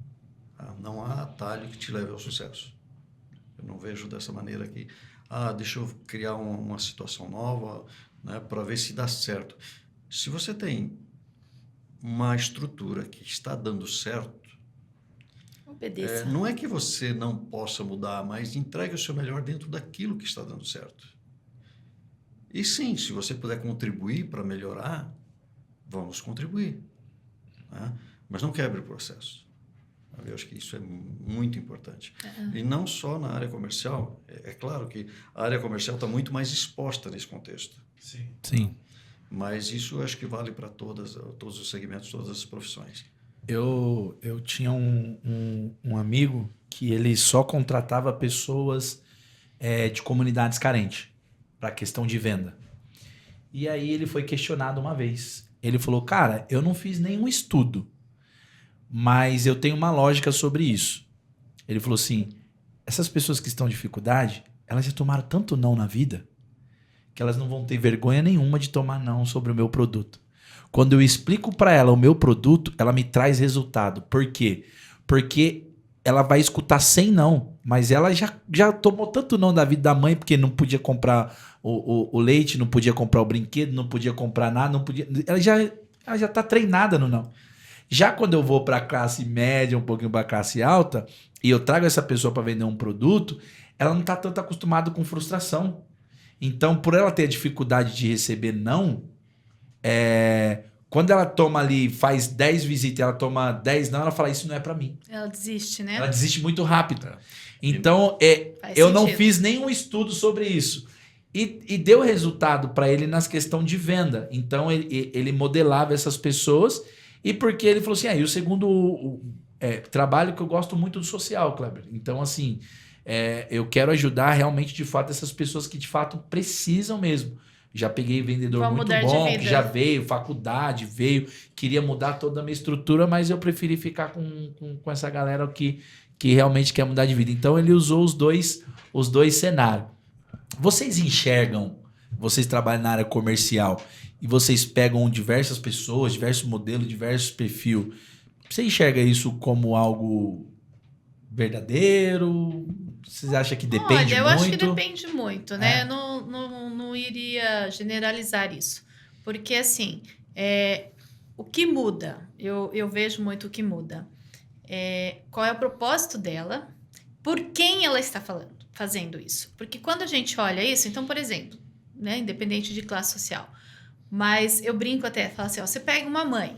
Tá? Não há atalho que te leve ao sucesso. Eu não vejo dessa maneira aqui. Deixa eu criar uma situação nova, né, para ver se dá certo. Se você tem uma estrutura que está dando certo, obedeça. Não é que você não possa mudar, mas entregue o seu melhor dentro daquilo que está dando certo. E sim, se você puder contribuir para melhorar, vamos contribuir. Né? Mas não quebre o processo. Eu acho que isso é muito importante. E não só na área comercial. É claro que a área comercial está muito mais exposta nesse contexto. Sim. Mas isso eu acho que vale para todos os segmentos, todas as profissões. Eu tinha um amigo que ele só contratava pessoas de comunidades carentes para questão de venda. E aí ele foi questionado uma vez. Ele falou, cara, eu não fiz nenhum estudo, mas eu tenho uma lógica sobre isso. Ele falou assim, essas pessoas que estão em dificuldade, elas já tomaram tanto não na vida que elas não vão ter vergonha nenhuma de tomar não sobre o meu produto. Quando eu explico para ela o meu produto, ela me traz resultado. Por quê? Porque ela vai escutar 100 não, mas ela já tomou tanto não da vida da mãe, porque não podia comprar o leite, não podia comprar o brinquedo, não podia comprar nada, não podia... Ela já tá treinada no não. Já quando eu vou para classe média, um pouquinho para classe alta, e eu trago essa pessoa para vender um produto, ela não tá tanto acostumada com frustração. Então, por ela ter a dificuldade de receber não, quando ela toma ali, faz 10 visitas, ela toma 10 não, ela fala, isso não é para mim. Ela desiste, né? Ela desiste muito rápido. Então, eu não fiz nenhum estudo sobre isso. E deu resultado para ele nas questões de venda. Então, ele modelava essas pessoas, e porque ele falou assim, e o segundo trabalho que eu gosto muito do social, Kleber. Então, assim, eu quero ajudar realmente, de fato, essas pessoas que, de fato, precisam mesmo. Já peguei vendedor muito bom, que já veio, faculdade, queria mudar toda a minha estrutura, mas eu preferi ficar com essa galera que realmente quer mudar de vida. Então, ele usou os dois cenários. Vocês enxergam, vocês trabalham na área comercial, e vocês pegam diversas pessoas, diversos modelos, diversos perfil, você enxerga isso como algo verdadeiro? Vocês acham que depende muito? Olha, eu acho que depende muito, né? É. Eu não iria generalizar isso. Porque, assim, o que muda, eu vejo muito o que muda. Qual é o propósito dela, por quem ela está fazendo isso. Porque quando a gente olha isso, então, por exemplo, né, independente de classe social, mas eu brinco até, falo assim, ó, você pega uma mãe,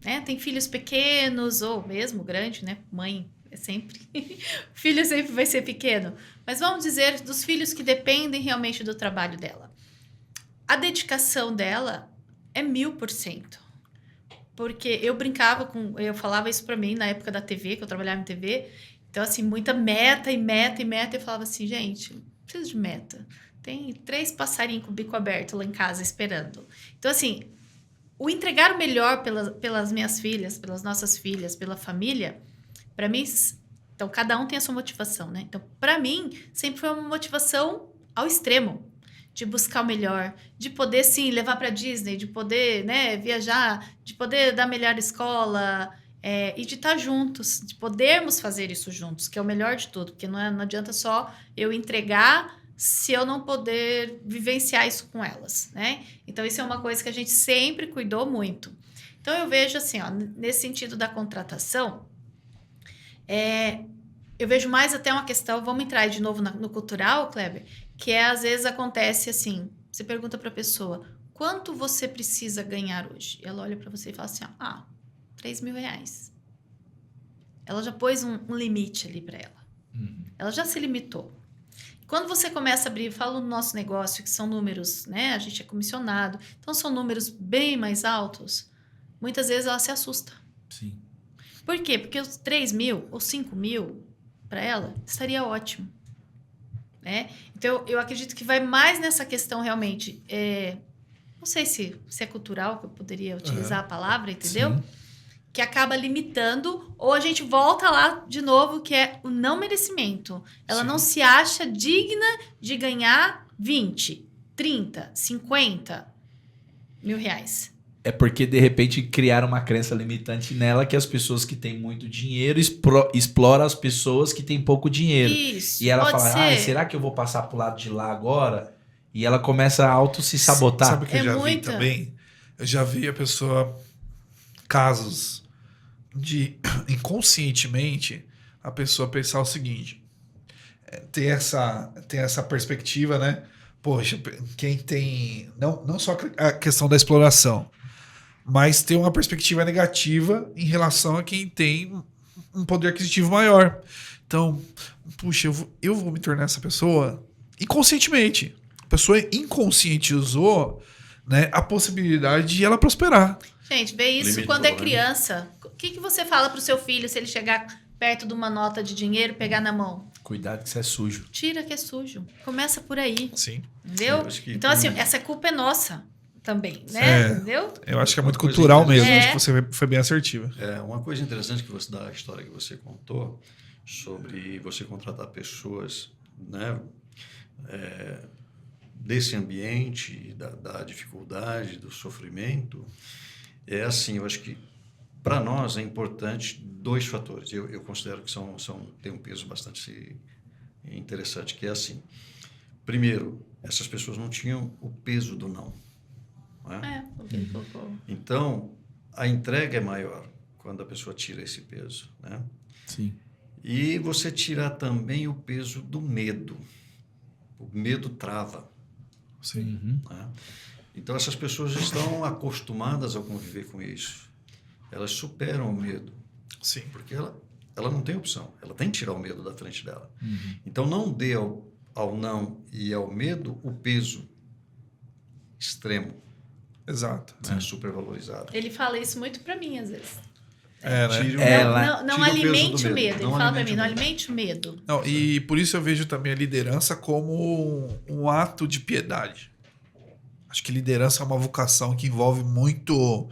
né, tem filhos pequenos ou mesmo grande, né, mãe é sempre, filho sempre vai ser pequeno, mas vamos dizer dos filhos que dependem realmente do trabalho dela. A dedicação dela é 1000%. Porque eu eu falava isso pra mim na época da TV, que eu trabalhava em TV. Então, assim, muita meta e meta e meta. Eu falava assim, gente, não preciso de meta. Tem 3 passarinhos com o bico aberto lá em casa esperando. Então, assim, o entregar o melhor pelas minhas filhas, pelas nossas filhas, pela família, pra mim, então cada um tem a sua motivação, né? Então, pra mim, sempre foi uma motivação ao extremo. De buscar o melhor, de poder, sim, levar para Disney, de poder, né, viajar, de poder dar a melhor escola, e de estar juntos, de podermos fazer isso juntos, que é o melhor de tudo, porque não adianta só eu entregar se eu não poder vivenciar isso com elas, né? Então, isso é uma coisa que a gente sempre cuidou muito. Então, eu vejo assim, ó, nesse sentido da contratação, eu vejo mais até uma questão, vamos entrar aí de novo no cultural, Kleber, que às vezes acontece assim, você pergunta para a pessoa, quanto você precisa ganhar hoje? Ela olha para você e fala assim, 3.000 reais. Ela já pôs um limite ali para ela. Ela já se limitou. Quando você começa a abrir, fala no nosso negócio, que são números, né? A gente é comissionado, então são números bem mais altos, muitas vezes ela se assusta. Sim. Por quê? Porque os 3.000 ou 5.000 para ela estaria ótimo. Né? Então, eu acredito que vai mais nessa questão realmente. Não sei se é cultural, que eu poderia utilizar a palavra, entendeu? Sim. Que acaba limitando, ou a gente volta lá de novo, que é o não merecimento. Ela Sim. não se acha digna de ganhar 20, 30, 50 mil reais. É porque, de repente, criaram uma crença limitante nela que as pessoas que têm muito dinheiro exploram as pessoas que têm pouco dinheiro. Isso, E ela pode fala, ser. será que eu vou passar pro lado de lá agora? E ela começa a auto se sabotar. Sabe o que eu já vi muita. também? Eu já vi a pessoa, casos de inconscientemente, a pessoa pensar o seguinte, ter essa perspectiva, né? Poxa, quem tem, não só a questão da exploração, mas ter uma perspectiva negativa em relação a quem tem um poder aquisitivo maior. Então, puxa, eu vou me tornar essa pessoa inconscientemente. A pessoa inconscientizou, né, a possibilidade de ela prosperar. Gente, vê isso Limitou, quando é né? criança. O que você fala pro seu filho se ele chegar perto de uma nota de dinheiro, pegar na mão? Cuidado que você é sujo. Tira que é sujo. Começa por aí, Sim. entendeu? Eu acho que Então, tem- assim, essa culpa é nossa também, né? É. Entendeu? Eu acho que é muito Uma coisa cultural mesmo. interessante. Acho que você foi bem assertiva. Uma coisa interessante que você da história que você contou sobre você contratar pessoas, né, desse ambiente, da dificuldade, do sofrimento, é assim, eu acho que para nós é importante 2 fatores. Eu considero que tem um peso bastante interessante, que é assim. Primeiro, essas pessoas não tinham o peso do não. Né? Porque colocou. Então, a entrega é maior quando a pessoa tira esse peso, né? Sim. E você tirar também o peso do medo. O medo trava. Sim. Uhum. Né? Então, essas pessoas estão acostumadas a conviver com isso. Elas superam o medo, Sim. porque ela não tem opção. Ela tem que tirar o medo da frente dela. Uhum. Então, não dê ao não e ao medo o peso extremo, Exato. né? Supervalorizado. Ele fala isso muito pra mim, às vezes. Né? Tire o Ela- Não tire o peso do alimente o medo. Ele Não fala pra alimente mim, o não medo. alimente o medo. Não, e por isso eu vejo também a liderança como um ato de piedade. Acho que liderança é uma vocação que envolve muito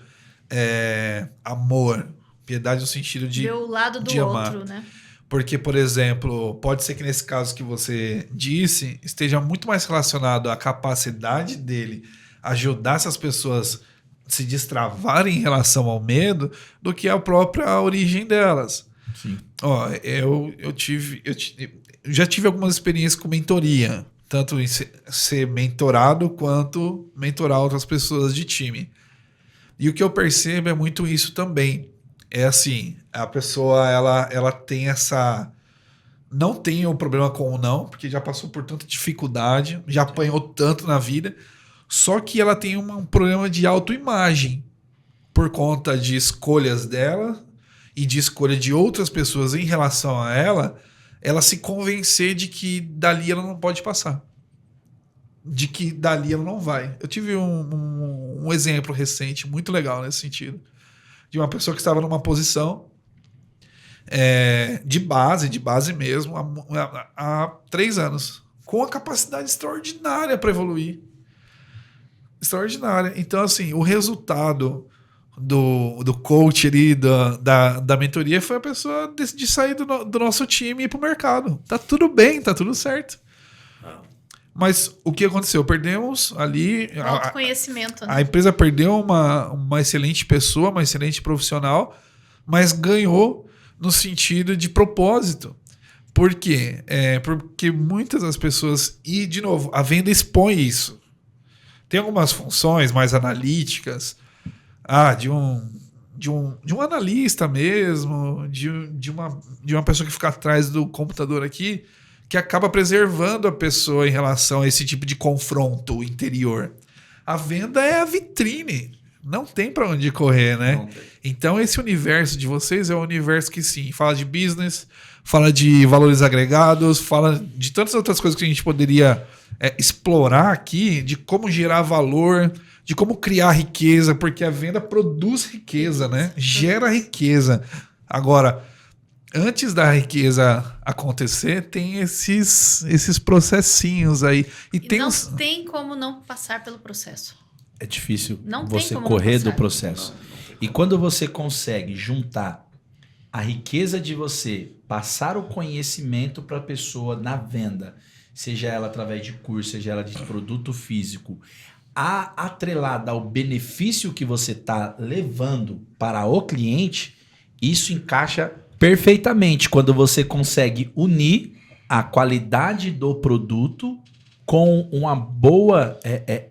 amor. Piedade no sentido de... Ver o lado do de amar. outro, né? Porque, por exemplo, pode ser que nesse caso que você disse, esteja muito mais relacionado à capacidade dele ajudar essas pessoas se destravarem em relação ao medo do que a própria origem delas. Sim. Ó, eu já tive algumas experiências com mentoria, tanto em ser mentorado quanto mentorar outras pessoas de time. E o que eu percebo é muito isso também. É assim, a pessoa ela tem essa... Não tem o problema com o não, porque já passou por tanta dificuldade, já apanhou tanto na vida, só que ela tem um problema de autoimagem por conta de escolhas dela e de escolha de outras pessoas em relação a ela se convencer de que dali ela não pode passar. De que dali ela não vai. Eu tive um exemplo recente muito legal nesse sentido. De uma pessoa que estava numa posição de base mesmo, há 3 anos. Com uma capacidade extraordinária para evoluir. Extraordinária. Então, assim, o resultado do coach ali, da mentoria, foi a pessoa decidir sair do nosso time e ir pro mercado. Tá tudo bem, tá tudo certo. Mas o que aconteceu? Perdemos ali... Autoconhecimento, né? A empresa perdeu uma excelente pessoa, uma excelente profissional, mas ganhou no sentido de propósito. Por quê? Porque muitas das pessoas... E, de novo, a venda expõe isso. Tem algumas funções mais analíticas, de um analista mesmo, de uma pessoa que fica atrás do computador aqui, que acaba preservando a pessoa em relação a esse tipo de confronto interior. A venda é a vitrine. Não tem para onde correr, né? Então, esse universo de vocês é um universo que, sim, fala de business, fala de valores agregados, fala de tantas outras coisas que a gente poderia explorar aqui, de como gerar valor, de como criar riqueza, porque a venda produz riqueza, né? Gera riqueza. Agora, antes da riqueza acontecer, tem esses processinhos aí. E não tem como não passar pelo processo. É difícil Não tem você como correr não do passar. processo. E quando você consegue juntar a riqueza de você passar o conhecimento para a pessoa na venda, seja ela através de curso, seja ela de produto físico, atrelada ao benefício que você está levando para o cliente, isso encaixa perfeitamente quando você consegue unir a qualidade do produto com uma boa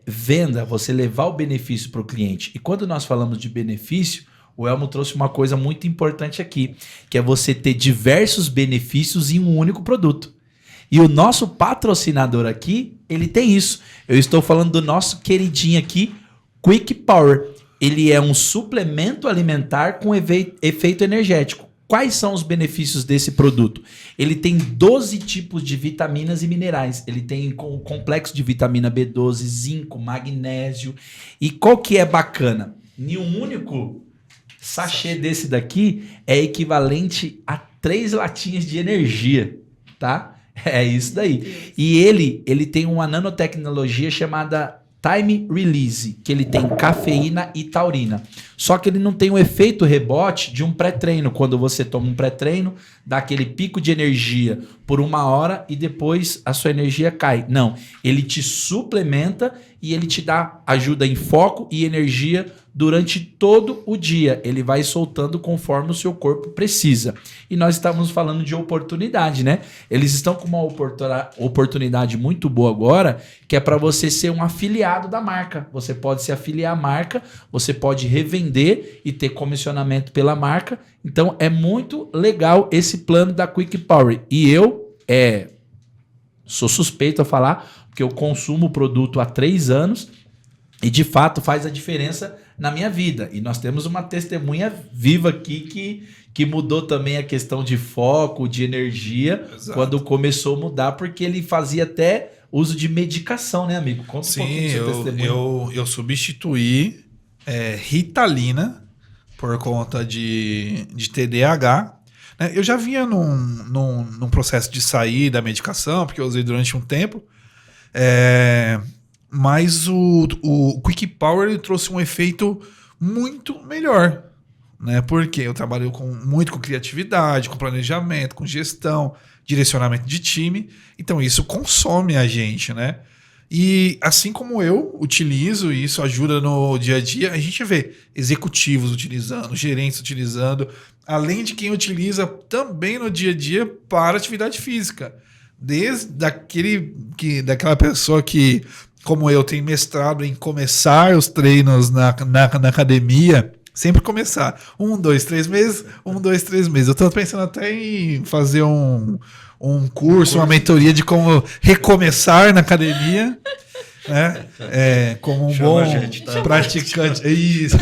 venda, você levar o benefício para o cliente. E quando nós falamos de benefício, o Elmo trouxe uma coisa muito importante aqui, que é você ter diversos benefícios em um único produto. E o nosso patrocinador aqui, ele tem isso. Eu estou falando do nosso queridinho aqui, Quick Power. Ele é um suplemento alimentar com efeito energético. Quais são os benefícios desse produto? Ele tem 12 tipos de vitaminas e minerais. Ele tem o complexo de vitamina B12, zinco, magnésio. E qual que é bacana? Em um único sachê desse daqui é equivalente a 3 latinhas de energia, tá? É isso daí. E ele tem uma nanotecnologia chamada Time Release, que ele tem cafeína e taurina. Só que ele não tem o efeito rebote de um pré-treino. Quando você toma um pré-treino, dá aquele pico de energia por 1 hora e depois a sua energia cai. Não, ele te suplementa e ele te dá ajuda em foco e energia durante todo o dia. Ele vai soltando conforme o seu corpo precisa. E nós estamos falando de oportunidade, né? Eles estão com uma oportunidade muito boa agora, que é para você ser um afiliado da marca. Você pode se afiliar à marca, você pode revender e ter comissionamento pela marca. Então é muito legal esse plano da Quick Power. E eu sou suspeito a falar, porque eu consumo o produto há 3 anos e de fato faz a diferença na minha vida. E nós temos uma testemunha viva aqui que mudou também a questão de foco, de energia, Exato. Quando começou a mudar, porque ele fazia até uso de medicação, né, amigo? Conta um pouquinho do seu testemunho. Eu substituí Ritalina por conta de TDAH. Né? Eu já vinha num processo de sair da medicação, porque eu usei durante um tempo. Mas o Quick Power ele trouxe um efeito muito melhor, né? Porque eu trabalho muito com criatividade, com planejamento, com gestão, direcionamento de time. Então isso consome a gente, né? E assim como eu utilizo, e isso ajuda no dia a dia, a gente vê executivos utilizando, gerentes utilizando, além de quem utiliza também no dia a dia para atividade física. Desde daquela pessoa que, como eu, tem mestrado em começar os treinos na academia, sempre começar. 1, 2, 3 meses, 1, 2, 3 meses. Eu estou pensando até em fazer um curso, uma mentoria de como recomeçar na academia, né? Como um bom praticante. Isso.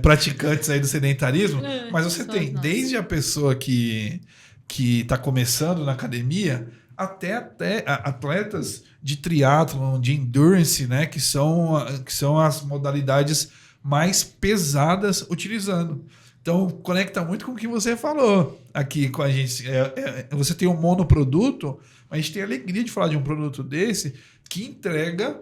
Praticantes aí do sedentarismo. Mas você tem desde a pessoa que está começando na academia até atletas de triatlon, de endurance, né? Que são as modalidades mais pesadas utilizando. Então, conecta muito com o que você falou aqui com a gente. Você tem um monoproduto, mas a gente tem a alegria de falar de um produto desse que entrega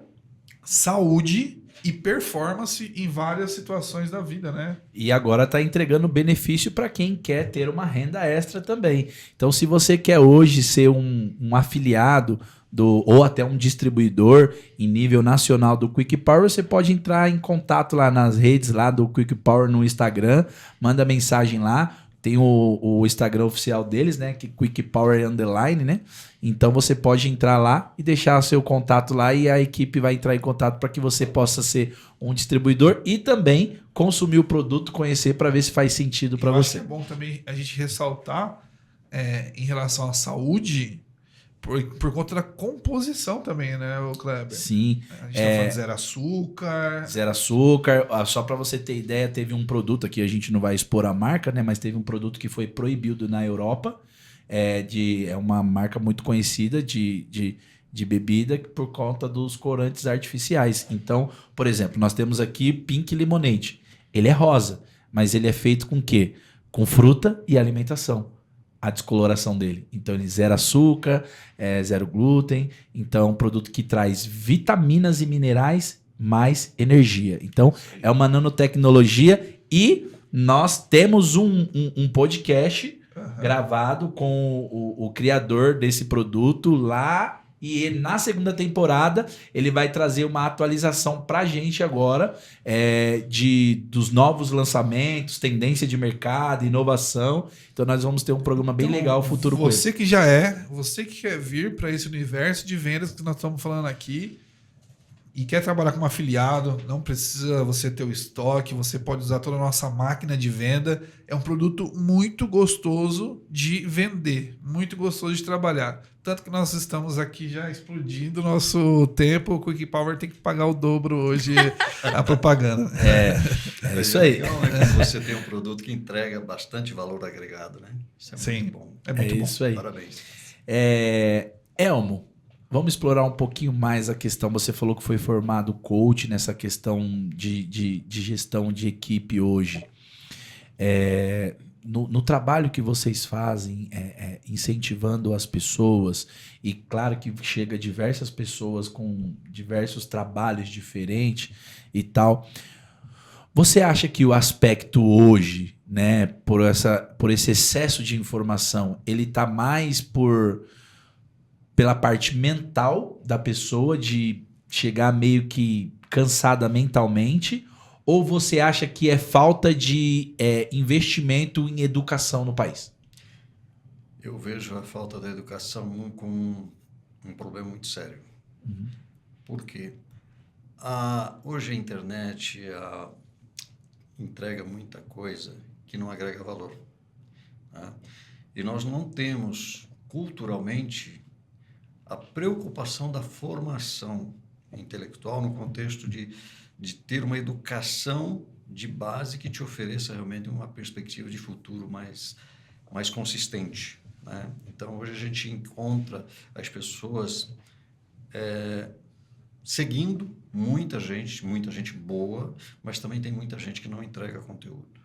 saúde e performance em várias situações da vida, né? E agora está entregando benefício para quem quer ter uma renda extra também. Então, se você quer hoje ser um afiliado ou até um distribuidor em nível nacional do Quick Power, você pode entrar em contato lá nas redes lá do Quick Power no Instagram, manda mensagem lá, tem o Instagram oficial deles, né, que Quick Power _ né? Então você pode entrar lá e deixar seu contato lá e a equipe vai entrar em contato para que você possa ser um distribuidor e também consumir o produto, conhecer para ver se faz sentido para você. Acho que é bom também a gente ressaltar em relação à saúde, por conta da composição também, né, o Kleber? Sim. A gente tá falando zero açúcar. Zero açúcar. Só para você ter ideia, teve um produto aqui, a gente não vai expor a marca, né? Mas teve um produto que foi proibido na Europa. É uma marca muito conhecida de bebida por conta dos corantes artificiais. Então, por exemplo, nós temos aqui Pink Lemonade. Ele é rosa, mas ele é feito com o quê? Com fruta e alimentação. A descoloração dele. Então, ele zero açúcar, zero glúten. Então, é um produto que traz vitaminas e minerais mais energia. Então, é uma nanotecnologia e nós temos um podcast gravado com o criador desse produto lá. E ele, na segunda temporada, ele vai trazer uma atualização pra gente agora dos novos lançamentos, tendência de mercado, inovação. Então nós vamos ter um programa bem legal futuro com ele. Você que quer vir para esse universo de vendas que nós estamos falando aqui e quer trabalhar como afiliado, não precisa você ter o estoque, você pode usar toda a nossa máquina de venda. É um produto muito gostoso de vender, muito gostoso de trabalhar. Tanto que nós estamos aqui já explodindo o nosso tempo. O Quick Power tem que pagar o dobro hoje a propaganda. É isso aí. Legal, né? Quando você tem um produto que entrega bastante valor agregado, né? Isso é muito bom. É muito bom. Isso aí. Parabéns. Elmo, vamos explorar um pouquinho mais a questão. Você falou que foi formado coach nessa questão de gestão de equipe hoje. No trabalho que vocês fazem, incentivando as pessoas, e claro que chega diversas pessoas com diversos trabalhos diferentes e tal, você acha que o aspecto hoje, né, por esse excesso de informação, ele está mais pela parte mental da pessoa, de chegar meio que cansada mentalmente, ou você acha que é falta de investimento em educação no país? Eu vejo a falta da educação como um problema muito sério. Uhum. Por quê? Hoje a internet entrega muita coisa que não agrega valor. Tá? E nós não temos, culturalmente, a preocupação da formação intelectual no contexto de ter uma educação de base que te ofereça realmente uma perspectiva de futuro mais consistente, né? Então, hoje a gente encontra as pessoas seguindo muita gente boa, mas também tem muita gente que não entrega conteúdo,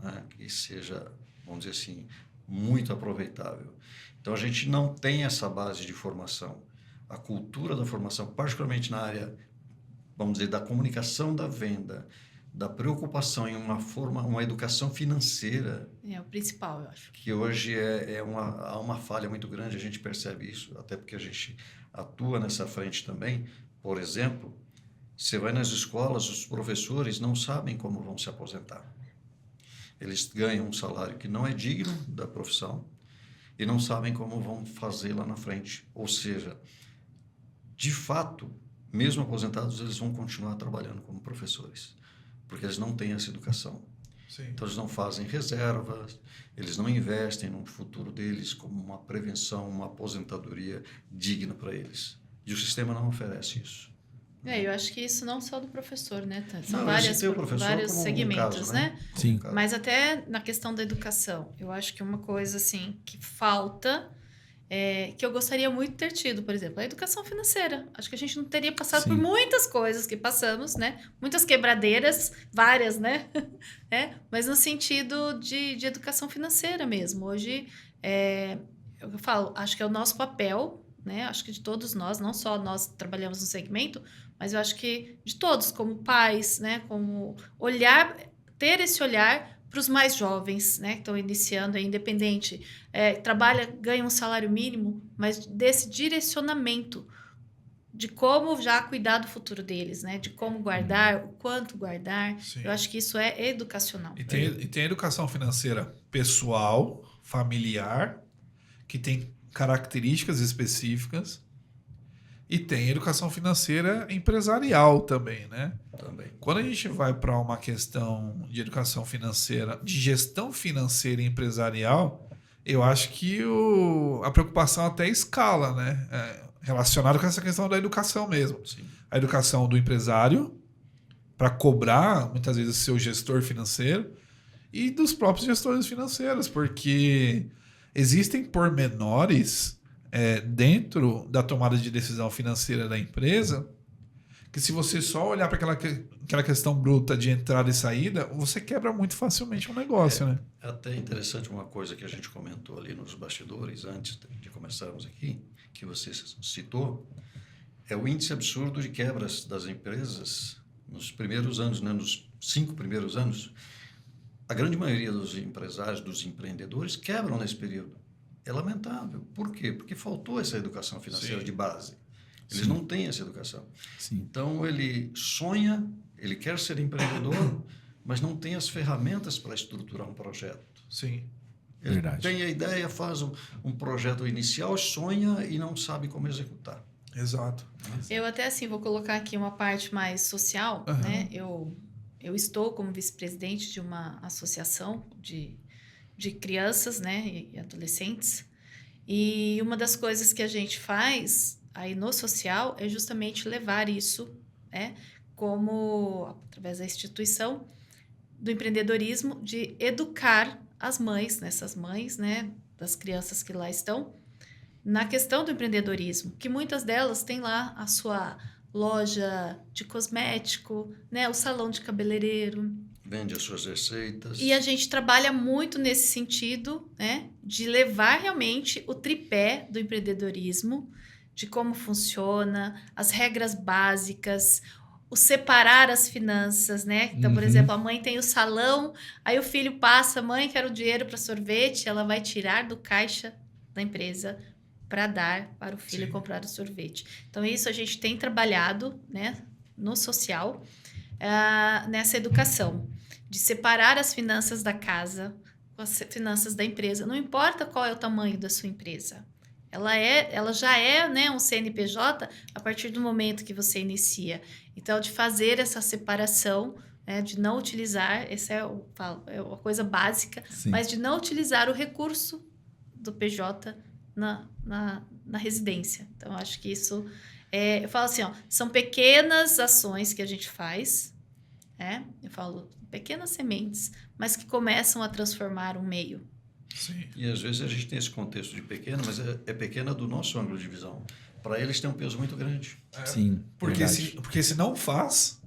né? Que seja, vamos dizer assim, muito aproveitável. Então, a gente não tem essa base de formação. A cultura da formação, particularmente na área, vamos dizer, da comunicação da venda, da preocupação em uma educação financeira, É o principal, eu acho. que hoje há uma falha muito grande, a gente percebe isso, até porque a gente atua nessa frente também. Por exemplo, você vai nas escolas, os professores não sabem como vão se aposentar. Eles ganham um salário que não é digno da profissão e não sabem como vão fazer lá na frente. Ou seja, de fato, mesmo aposentados, eles vão continuar trabalhando como professores, porque eles não têm essa educação. Sim. Então, eles não fazem reservas, eles não investem no futuro deles como uma prevenção, uma aposentadoria digna para eles. E o sistema não oferece isso. Eu acho que isso não só do professor, né? São Não, vários como um segmentos, caso, né? Sim. Como um Mas até na questão da educação, eu acho que uma coisa assim que falta, que eu gostaria muito de ter tido, por exemplo, a educação financeira. Acho que a gente não teria passado por Sim. muitas coisas que passamos, né? Muitas quebradeiras, várias, né? Mas no sentido de educação financeira mesmo. Hoje, eu falo, acho que é o nosso papel, né? Acho que de todos nós, não só nós trabalhamos no segmento, mas eu acho que de todos, como pais, né? Como olhar, ter esse olhar para os mais jovens, né? Que estão iniciando aí, independente, trabalha, ganha um salário mínimo, mas desse direcionamento de como já cuidar do futuro deles, né? De como guardar, o quanto guardar. Sim. Eu acho que isso é educacional. E tem a educação financeira pessoal, familiar, que tem características específicas. E tem educação financeira empresarial também, né? Também. Quando a gente vai para uma questão de educação financeira, de gestão financeira e empresarial, eu acho que a preocupação até escala, né? Relacionado com essa questão da educação mesmo. Sim. A educação do empresário, para cobrar, muitas vezes, seu gestor financeiro, e dos próprios gestores financeiros, porque existem pormenores dentro da tomada de decisão financeira da empresa, que se você só olhar para aquela questão bruta de entrada e saída, você quebra muito facilmente um negócio, né? É até interessante uma coisa que a gente comentou ali nos bastidores, antes de começarmos aqui, que você citou, é o índice absurdo de quebras das empresas nos primeiros anos, né? Nos 5 primeiros anos. A grande maioria dos empresários, dos empreendedores, quebram nesse período. É lamentável. Por quê? Porque faltou essa educação financeira Sim. de base. Eles Sim. não têm essa educação. Sim. Então, ele sonha, ele quer ser empreendedor, mas não tem as ferramentas para estruturar um projeto. Sim. Ele Verdade. tem a ideia, faz um projeto inicial, sonha e não sabe como executar. Exato. Eu até assim vou colocar aqui uma parte mais social, Aham. né? Eu estou como vice-presidente de uma associação de crianças, né, e adolescentes. E uma das coisas que a gente faz aí no social é justamente levar isso, né, como através da instituição do empreendedorismo, de educar as mães, essas mães, né, das crianças que lá estão, na questão do empreendedorismo, que muitas delas têm lá a sua loja de cosmético, né, o salão de cabeleireiro. Vende as suas receitas. E a gente trabalha muito nesse sentido, né, de levar realmente o tripé do empreendedorismo, de como funciona, as regras básicas, o separar as finanças, né? Então, por exemplo, a mãe tem o salão, aí o filho passa, mãe, quero dinheiro para sorvete, ela vai tirar do caixa da empresa para dar para o filho Sim. comprar o sorvete. Então, isso a gente tem trabalhado, né, no social, nessa educação, de separar as finanças da casa com as finanças da empresa. Não importa qual é o tamanho da sua empresa. Ela já é, né, um CNPJ a partir do momento que você inicia. Então, de fazer essa separação, né, de não utilizar, essa é uma coisa básica, Sim. mas de não utilizar o recurso do PJ na residência. Então, acho que isso... eu falo assim, são pequenas ações que a gente faz, né? Eu falo pequenas sementes, mas que começam a transformar um meio. Sim. E às vezes a gente tem esse contexto de pequena, mas é pequena do nosso ângulo de visão. Para eles tem um peso muito grande. Sim. Porque se não faz,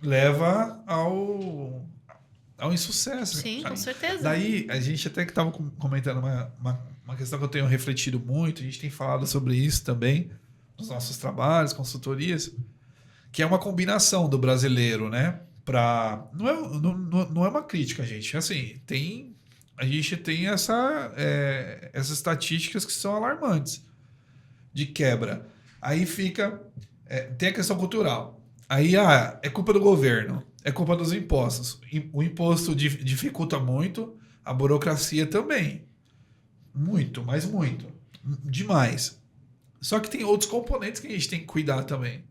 leva ao insucesso. Sim, com certeza. Daí, a gente até que estava comentando uma questão que eu tenho refletido muito, a gente tem falado sobre isso também, nos nossos trabalhos, consultorias, que é uma combinação do brasileiro, né? Não é uma crítica, gente. Assim, a gente tem essas estatísticas que são alarmantes de quebra. Aí tem a questão cultural. Aí é culpa do governo, é culpa dos impostos. O imposto dificulta muito, a burocracia também. Muito, mas muito. Demais. Só que tem outros componentes que a gente tem que cuidar também.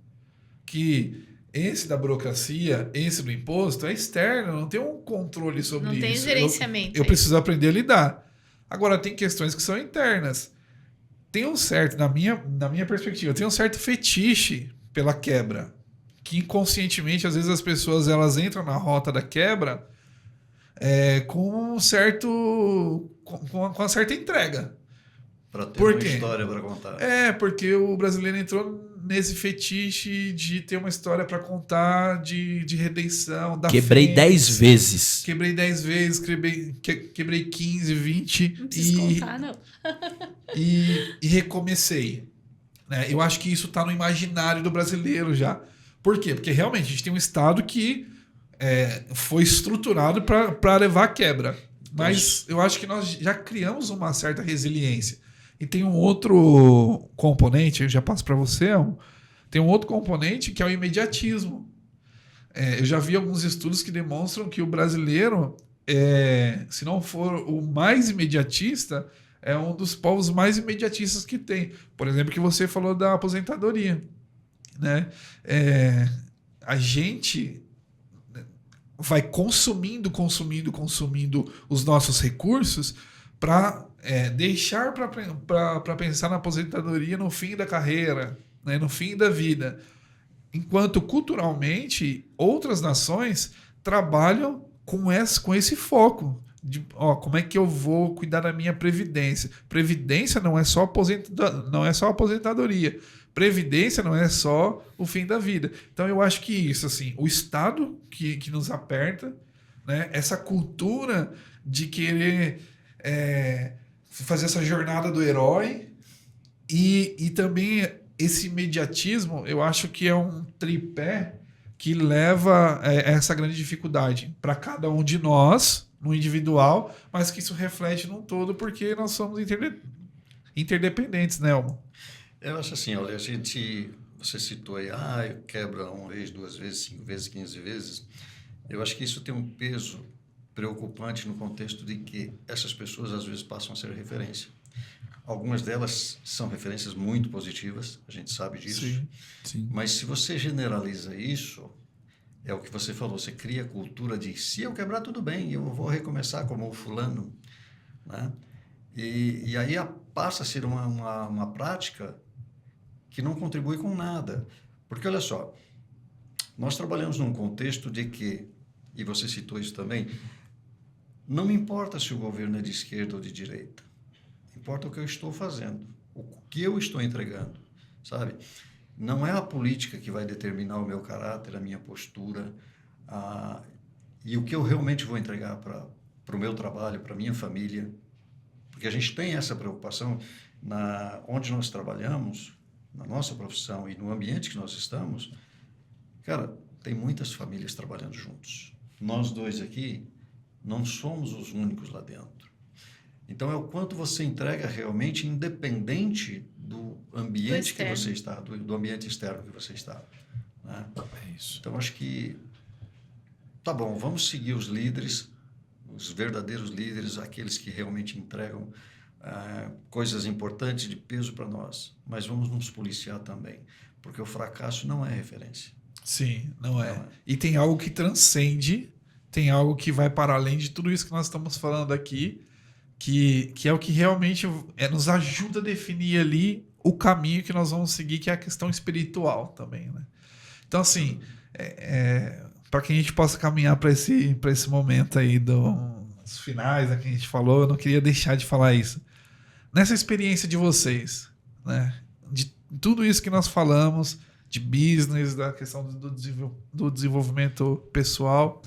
Que esse da burocracia, esse do imposto, é externo, não tem um controle sobre isso. Não tem gerenciamento. Eu preciso aprender a lidar. Agora, tem questões que são internas. Tem um certo, na minha perspectiva, tem um certo fetiche pela quebra. Que inconscientemente, às vezes, as pessoas elas entram na rota da quebra com uma certa entrega. Para ter Por uma quê? história para contar. Porque o brasileiro entrou nesse fetiche de ter uma história para contar, de redenção, da Quebrei fé. 10 vezes. Quebrei 10 vezes, quebrei 15, 20 Não preciso contar, não. e recomecei. Né? Eu acho que isso está no imaginário do brasileiro já. Por quê? Porque realmente a gente tem um Estado que foi estruturado para levar a quebra. Mas eu acho que nós já criamos uma certa resiliência. E tem um outro componente, eu já passo para você, tem um outro componente que é o imediatismo. Eu já vi alguns estudos que demonstram que o brasileiro, se não for o mais imediatista, é um dos povos mais imediatistas que tem. Por exemplo, que você falou da aposentadoria. Né? A gente vai consumindo os nossos recursos para deixar para pensar na aposentadoria no fim da carreira, né? No fim da vida. Enquanto culturalmente outras nações trabalham com esse foco de como é que eu vou cuidar da minha previdência. Previdência não é só aposentadoria. Previdência não é só o fim da vida. Então eu acho que isso, assim, o Estado que nos aperta, né? Essa cultura de querer fazer essa jornada do herói e também esse imediatismo, eu acho que é um tripé que leva a essa grande dificuldade para cada um de nós, no individual, mas que isso reflete num todo porque nós somos interdependentes, né, Elmo? Eu acho assim, olha, você citou aí, quebra 1 vez, 2 vezes, 5 vezes, 15 vezes. Eu acho que isso tem um peso preocupante no contexto de que essas pessoas às vezes passam a ser referência. Algumas delas são referências muito positivas, a gente sabe disso. Sim, sim. Mas se você generaliza isso, é o que você falou, você cria a cultura de se eu quebrar tudo bem, eu vou recomeçar como o fulano, né? E aí passa a ser uma prática que não contribui com nada. Porque, olha só, nós trabalhamos num contexto de que, e você citou isso também, não me importa se o governo é de esquerda ou de direita. Importa o que eu estou fazendo, o que eu estou entregando, sabe? Não é a política que vai determinar o meu caráter, a minha postura, e o que eu realmente vou entregar para o meu trabalho, para a minha família. Porque a gente tem essa preocupação onde nós trabalhamos, na nossa profissão e no ambiente que nós estamos. Cara, tem muitas famílias trabalhando juntos. Nós dois aqui não somos os únicos lá dentro. Então, é o quanto você entrega realmente, independente do ambiente que você está, do ambiente externo que você está. Né? É isso. Então, acho que, tá bom, vamos seguir os líderes, os verdadeiros líderes, aqueles que realmente entregam coisas importantes de peso para nós, mas vamos nos policiar também, porque o fracasso não é referência. Sim, não é. E tem algo que transcende, tem algo que vai para além de tudo isso que nós estamos falando aqui, que é o que realmente nos ajuda a definir ali o caminho que nós vamos seguir, que é a questão espiritual também, né? Então, assim, para que a gente possa caminhar para esse momento aí dos finais, que a gente falou, eu não queria deixar de falar isso. Nessa experiência de vocês, né? De tudo isso que nós falamos, de business, da questão do desenvolvimento pessoal,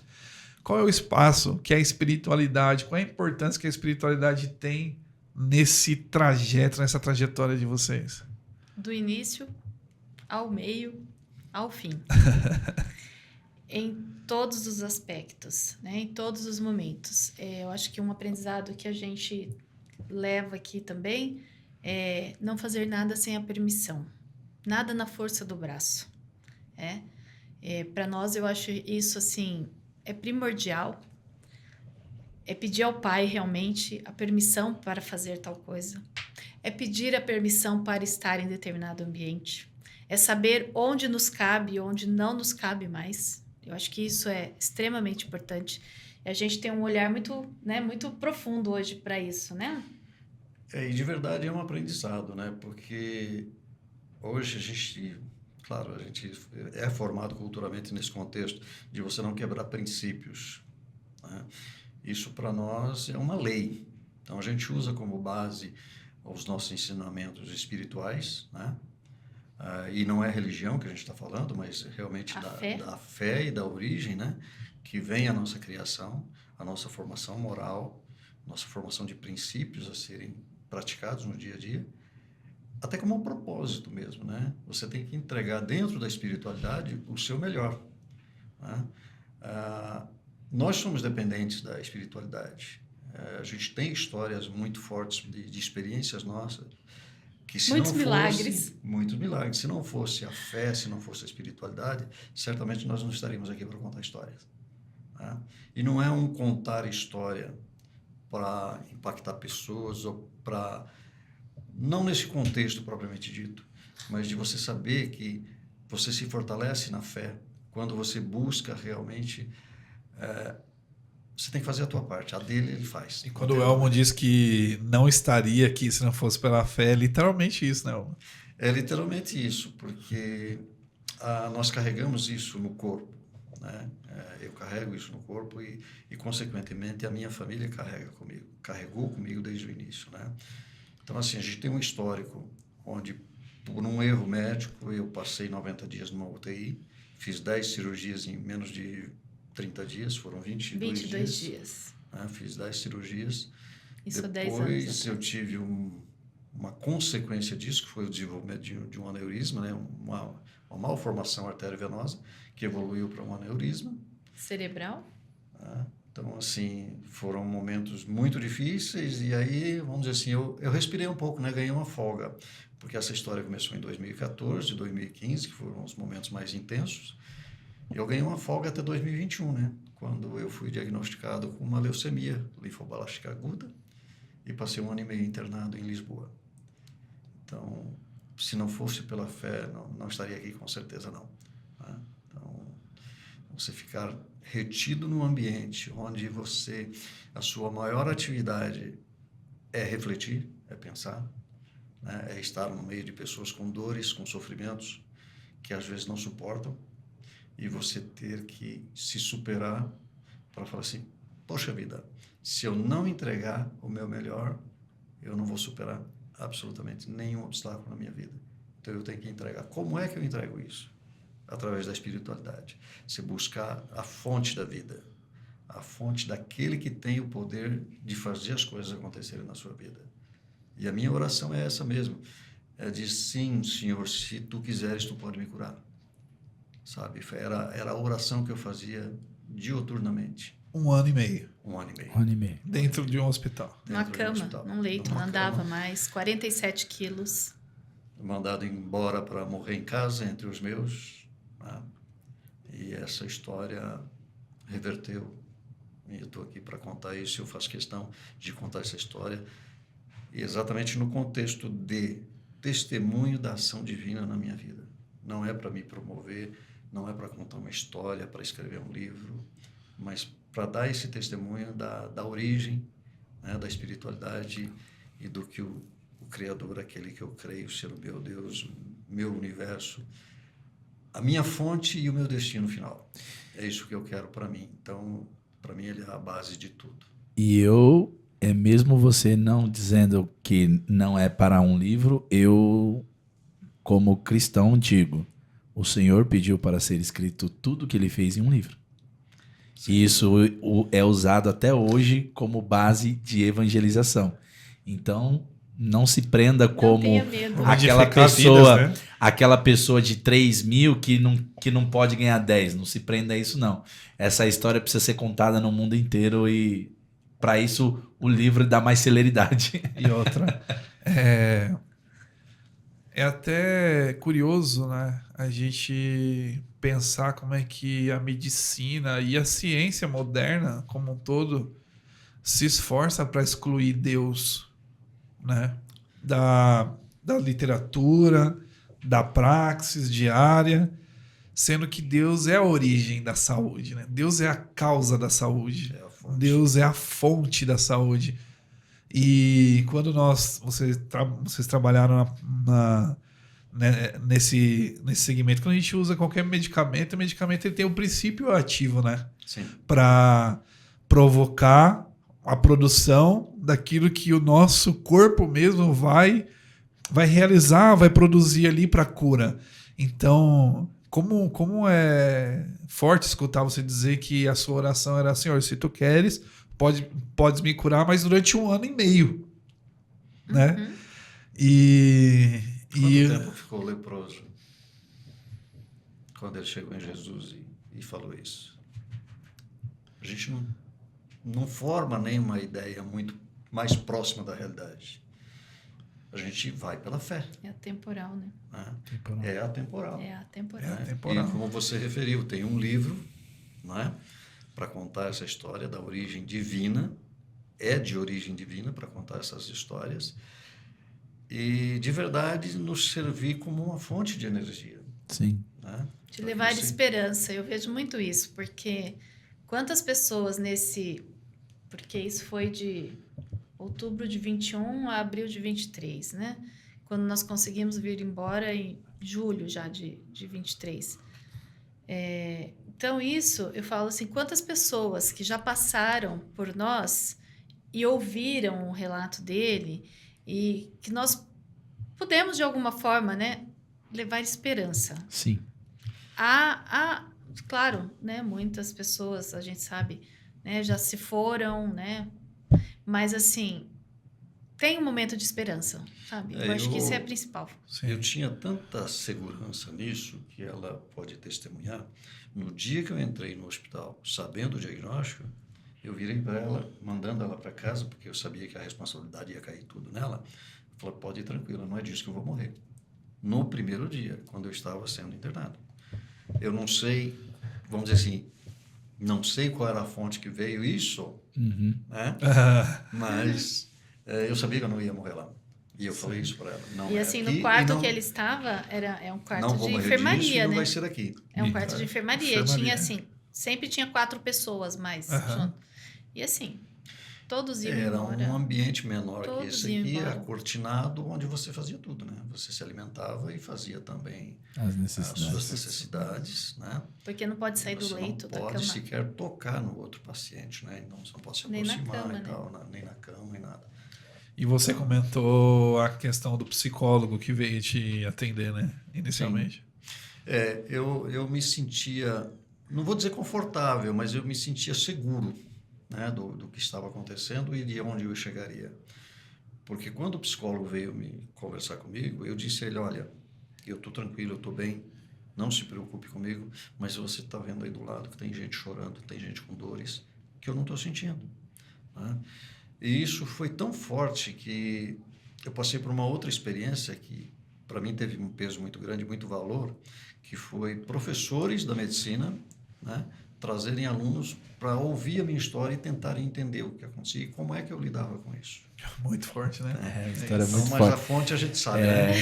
qual é o espaço que a espiritualidade, qual é a importância que a espiritualidade tem nesse trajeto, nessa trajetória de vocês? Do início ao meio, ao fim. em todos os aspectos, né? Em todos os momentos. Eu acho que um aprendizado que a gente leva aqui também é não fazer nada sem a permissão. Nada na força do braço. Para nós, eu acho isso, assim, é primordial. É pedir ao Pai, realmente, a permissão para fazer tal coisa. É pedir a permissão para estar em determinado ambiente. É saber onde nos cabe e onde não nos cabe mais. Eu acho que isso é extremamente importante. E a gente tem um olhar muito, né, muito profundo hoje para isso, né? E de verdade é um aprendizado, né? Porque hoje a gente, claro, a gente é formado culturalmente nesse contexto de você não quebrar princípios, né? Isso para nós é uma lei. Então a gente usa como base os nossos ensinamentos espirituais, né? E não é religião que a gente está falando, mas realmente da fé e da origem, né? Que vem a nossa criação, a nossa formação moral, nossa formação de princípios a serem praticados no dia a dia, até como um propósito mesmo, né? Você tem que entregar dentro da espiritualidade o seu melhor, né? Nós somos dependentes da espiritualidade. A gente tem histórias muito fortes de experiências nossas que se muitos não milagres. Fosse, muitos milagres. Se não fosse a fé, se não fosse a espiritualidade, certamente nós não estaríamos aqui para contar histórias, né? E não é um contar história para impactar pessoas ou para... Não nesse contexto propriamente dito, mas de você saber que você se fortalece na fé quando você busca realmente... você tem que fazer a tua parte, a dele ele faz. E quando o Elmo diz que não estaria aqui se não fosse pela fé, é literalmente isso, né, Elmo? É literalmente isso, porque nós carregamos isso no corpo, né? Eu carrego isso no corpo e, consequentemente, a minha família carregou comigo desde o início, né? Então, assim, a gente tem um histórico onde, por um erro médico, eu passei 90 dias numa UTI, fiz 10 cirurgias em menos de 30 dias, foram 22 dias. Né? Fiz 10 cirurgias. Isso há 10 anos atrás. Depois eu tive uma consequência disso, que foi o desenvolvimento de um aneurisma, né? Uma malformação arteriovenosa, que evoluiu para um aneurisma. Cerebral? Então, assim, foram momentos muito difíceis e aí, vamos dizer assim, eu respirei um pouco, né? Ganhei uma folga, porque essa história começou em 2014, 2015, que foram os momentos mais intensos. Eu ganhei uma folga até 2021, né? Quando eu fui diagnosticado com uma leucemia linfoblástica aguda e passei 1 ano e meio internado em Lisboa. Então, se não fosse pela fé, não estaria aqui, com certeza não, né? Então, você ficar retido num ambiente onde a sua maior atividade é refletir, é pensar, né? É estar no meio de pessoas com dores, com sofrimentos que às vezes não suportam, e você ter que se superar para falar assim, poxa vida, se eu não entregar o meu melhor, eu não vou superar absolutamente nenhum obstáculo na minha vida. Então eu tenho que entregar. Como é que eu entrego isso? Através da espiritualidade. Você buscar a fonte da vida, a fonte daquele que tem o poder de fazer as coisas acontecerem na sua vida. E a minha oração é essa mesmo, é de sim, Senhor, se tu quiseres, tu pode me curar. Sabe? Era a oração que eu fazia diuturnamente. 1 ano e meio. 1 ano e meio. 1 ano e meio. Dentro de um hospital. Numa cama, num leito, não andava mais, 47 quilos. Mandado embora para morrer em casa, entre os meus, né? E essa história reverteu. E eu estou aqui para contar isso, eu faço questão de contar essa história, exatamente no contexto de testemunho da ação divina na minha vida. Não é para me promover, não é para contar uma história, para escrever um livro, mas para dar esse testemunho da origem, né, da espiritualidade e do que o Criador, aquele que eu creio ser o meu Deus, o meu universo, a minha fonte e o meu destino final. É isso que eu quero para mim. Então, para mim, ele é a base de tudo. E mesmo você não dizendo que não é para um livro, eu, como cristão, digo, o Senhor pediu para ser escrito tudo que ele fez em um livro. Sim. E isso é usado até hoje como base de evangelização. Então, Não se prenda Não como tenha medo. Vamos aquela edificar pessoa, vidas, né? aquela pessoa de 3.000 de 3.000 que não pode ganhar 10. Não se prenda a isso, não. Essa história precisa ser contada no mundo inteiro e para isso o livro dá mais celeridade. E outra, é até curioso, né? A gente pensar como é que a medicina e a ciência moderna, como um todo, se esforça para excluir Deus, né? Da literatura, da praxis diária, sendo que Deus é a origem da saúde, né? Deus é a causa da saúde. É a fonte. Deus é a fonte da saúde. E quando vocês trabalharam nesse segmento, quando a gente usa qualquer medicamento, o medicamento ele tem um princípio ativo, né? Sim. Para provocar a produção daquilo que o nosso corpo mesmo vai realizar, vai produzir ali para cura. Então, como é forte escutar você dizer que a sua oração era: Senhor, se tu queres, podes me curar, mas durante 1 ano e meio, né? Uhum. Quanto tempo ficou leproso quando ele chegou em Jesus e falou isso? A gente não forma nenhuma ideia muito mais próxima da realidade. A gente vai pela fé. É atemporal, né? Né? É atemporal. É atemporal. É atemporal. E como você referiu, tem um livro, né, para contar essa história da origem divina. É de origem divina para contar essas histórias. E, de verdade, nos servir como uma fonte de energia. Sim. Né? Te levar de Você- esperança. Eu vejo muito isso, porque quantas pessoas porque isso foi de outubro de 21 a abril de 23, né? Quando nós conseguimos vir embora em julho já de 23. Então isso, eu falo assim, quantas pessoas que já passaram por nós e ouviram o relato dele e que nós pudemos de alguma forma, né, levar esperança. Sim. Claro, né, muitas pessoas, a gente sabe, né, já se foram, né, mas assim, tem um momento de esperança, sabe? Eu acho que isso é principal. Eu tinha tanta segurança nisso que ela pode testemunhar. No dia que eu entrei no hospital, sabendo o diagnóstico, eu virei para ela, mandando ela para casa, porque eu sabia que a responsabilidade ia cair tudo nela. Eu falei: pode ir tranquila, não é disso que eu vou morrer. No primeiro dia, quando eu estava sendo internado. Eu não sei, vamos dizer assim, não sei qual era a fonte que veio isso, né? Mas eu sabia que eu não ia morrer lá. E eu falei isso para ela. Não E é assim, aqui, no quarto não, que ele estava, é um quarto não vou de morrer disso, e enfermaria, não né? vai ser aqui. É um quarto de enfermaria. Enfermaria. Tinha assim, sempre tinha 4 pessoas mais junto. E assim, todos iam Era embora. um ambiente menor que Todos esse iam aqui, embora. acortinado, onde você fazia tudo, né? Você se alimentava e fazia também As as necessidades. suas necessidades, né? Porque não pode sair do Você leito não da pode cama. sequer tocar no outro paciente, né? Então você não pode se Nem na aproximar cama, e né? tal, nem na cama e nada. E você comentou a questão do psicólogo que veio te atender, né? Inicialmente. Eu me sentia, não vou dizer confortável, mas eu me sentia seguro, né, do que estava acontecendo e de onde eu chegaria. Porque quando o psicólogo veio me conversar comigo, eu disse a ele: olha, eu estou tranquilo, eu estou bem, não se preocupe comigo, mas você está vendo aí do lado que tem gente chorando, tem gente com dores que eu não estou sentindo. Né? E isso foi tão forte que eu passei por uma outra experiência que para mim teve um peso muito grande, muito valor, que foi professores da medicina, né, trazerem alunos para ouvir a minha história e tentarem entender o que acontecia e como é que eu lidava com isso. Muito forte, né? A história é isso. muito Mas forte. a fonte a gente sabe, né?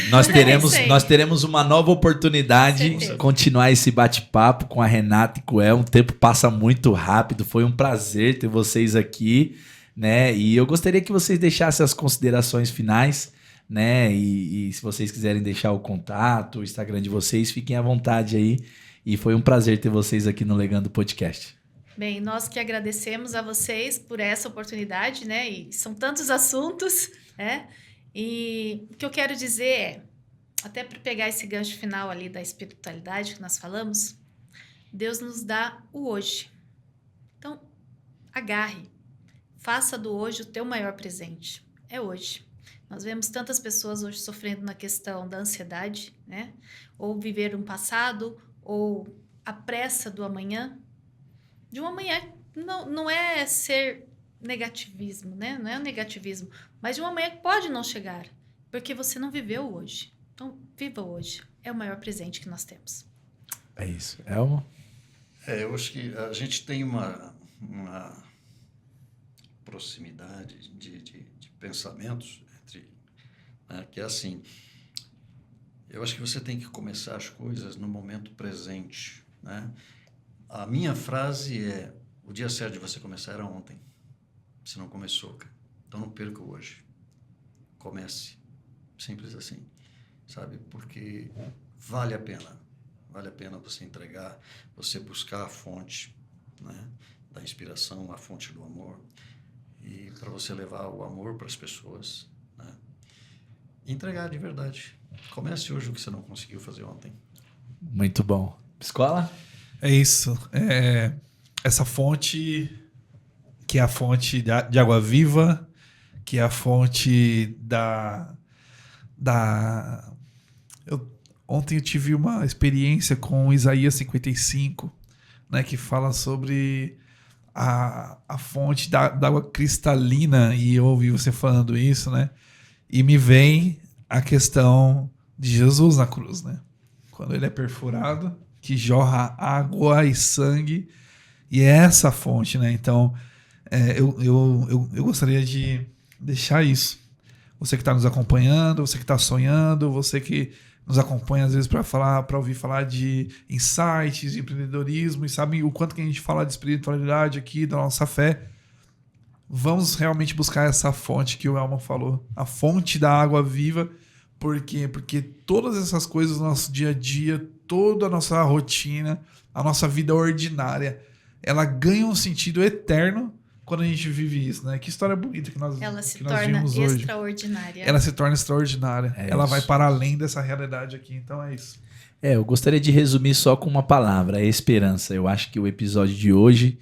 Nós teremos uma nova oportunidade Com certeza. de continuar esse bate-papo com a Renata e com o El. O tempo passa muito rápido. Foi um prazer ter vocês aqui, né? E eu gostaria que vocês deixassem as considerações finais, né? E se vocês quiserem deixar o contato, o Instagram de vocês, fiquem à vontade aí. E foi um prazer ter vocês aqui no Legando Podcast. Bem, nós que agradecemos a vocês por essa oportunidade, né? E são tantos assuntos, né? E o que eu quero dizer é, até para pegar esse gancho final ali da espiritualidade que nós falamos, Deus nos dá o hoje. Então, agarre, faça do hoje o teu maior presente. É hoje. Nós vemos tantas pessoas hoje sofrendo na questão da ansiedade, né? Ou viver um passado, ou a pressa do amanhã. De um amanhã não é ser negativismo, né? Não é o negativismo, mas de um amanhã que pode não chegar, porque você não viveu hoje. Então, viva hoje. É o maior presente que nós temos. É isso. Elmo? Eu acho que a gente tem uma proximidade de pensamentos entre, né, que é assim, eu acho que você tem que começar as coisas no momento presente, né? A minha frase é: o dia certo de você começar era ontem. Você não começou, cara. Então não perca o hoje. Comece. Simples assim, sabe? Porque vale a pena. Vale a pena você entregar, você buscar a fonte, né, da inspiração, a fonte do amor, e para você levar o amor para as pessoas, né? Entregar de verdade. Comece hoje o que você não conseguiu fazer ontem. Muito bom. Escola? É isso. Essa fonte, que é a fonte de água viva, que é a fonte Ontem eu tive uma experiência com Isaías 55, né, que fala sobre a fonte da água cristalina, e eu ouvi você falando isso, né? E me vem a questão de Jesus na cruz, né? Quando ele é perfurado, que jorra água e sangue, e é essa fonte, né? Então, eu gostaria de deixar isso. Você que está nos acompanhando, você que está sonhando, você que nos acompanha às vezes para ouvir falar de insights, de empreendedorismo, e sabe o quanto que a gente fala de espiritualidade aqui, da nossa fé. Vamos realmente buscar essa fonte que o Elmo falou, a fonte da água viva. Por quê? Porque todas essas coisas do nosso dia a dia, toda a nossa rotina, a nossa vida ordinária, ela ganha um sentido eterno quando a gente vive isso, né? Que história bonita que nós vimos hoje. Ela se torna extraordinária. Ela se torna extraordinária. Ela isso. vai para além dessa realidade aqui. Então é isso. Eu gostaria de resumir só com uma palavra, a esperança. Eu acho que o episódio de hoje,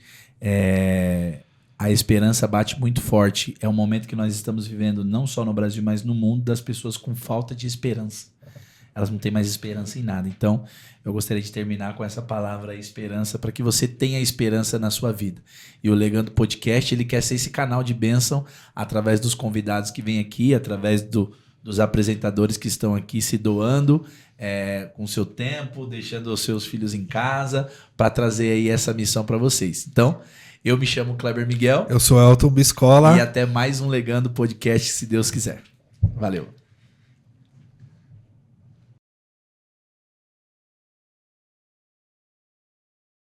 a esperança bate muito forte. É um momento que nós estamos vivendo, não só no Brasil, mas no mundo, das pessoas com falta de esperança. Elas não têm mais esperança em nada. Então, eu gostaria de terminar com essa palavra, esperança, para que você tenha esperança na sua vida. E o Legando Podcast, ele quer ser esse canal de bênção através dos convidados que vêm aqui, através dos apresentadores que estão aqui se doando com o seu tempo, deixando os seus filhos em casa, para trazer aí essa missão para vocês. Então, eu me chamo Kleber Miguel. Eu sou Elton Biscola. E até mais um Legando Podcast, se Deus quiser. Valeu.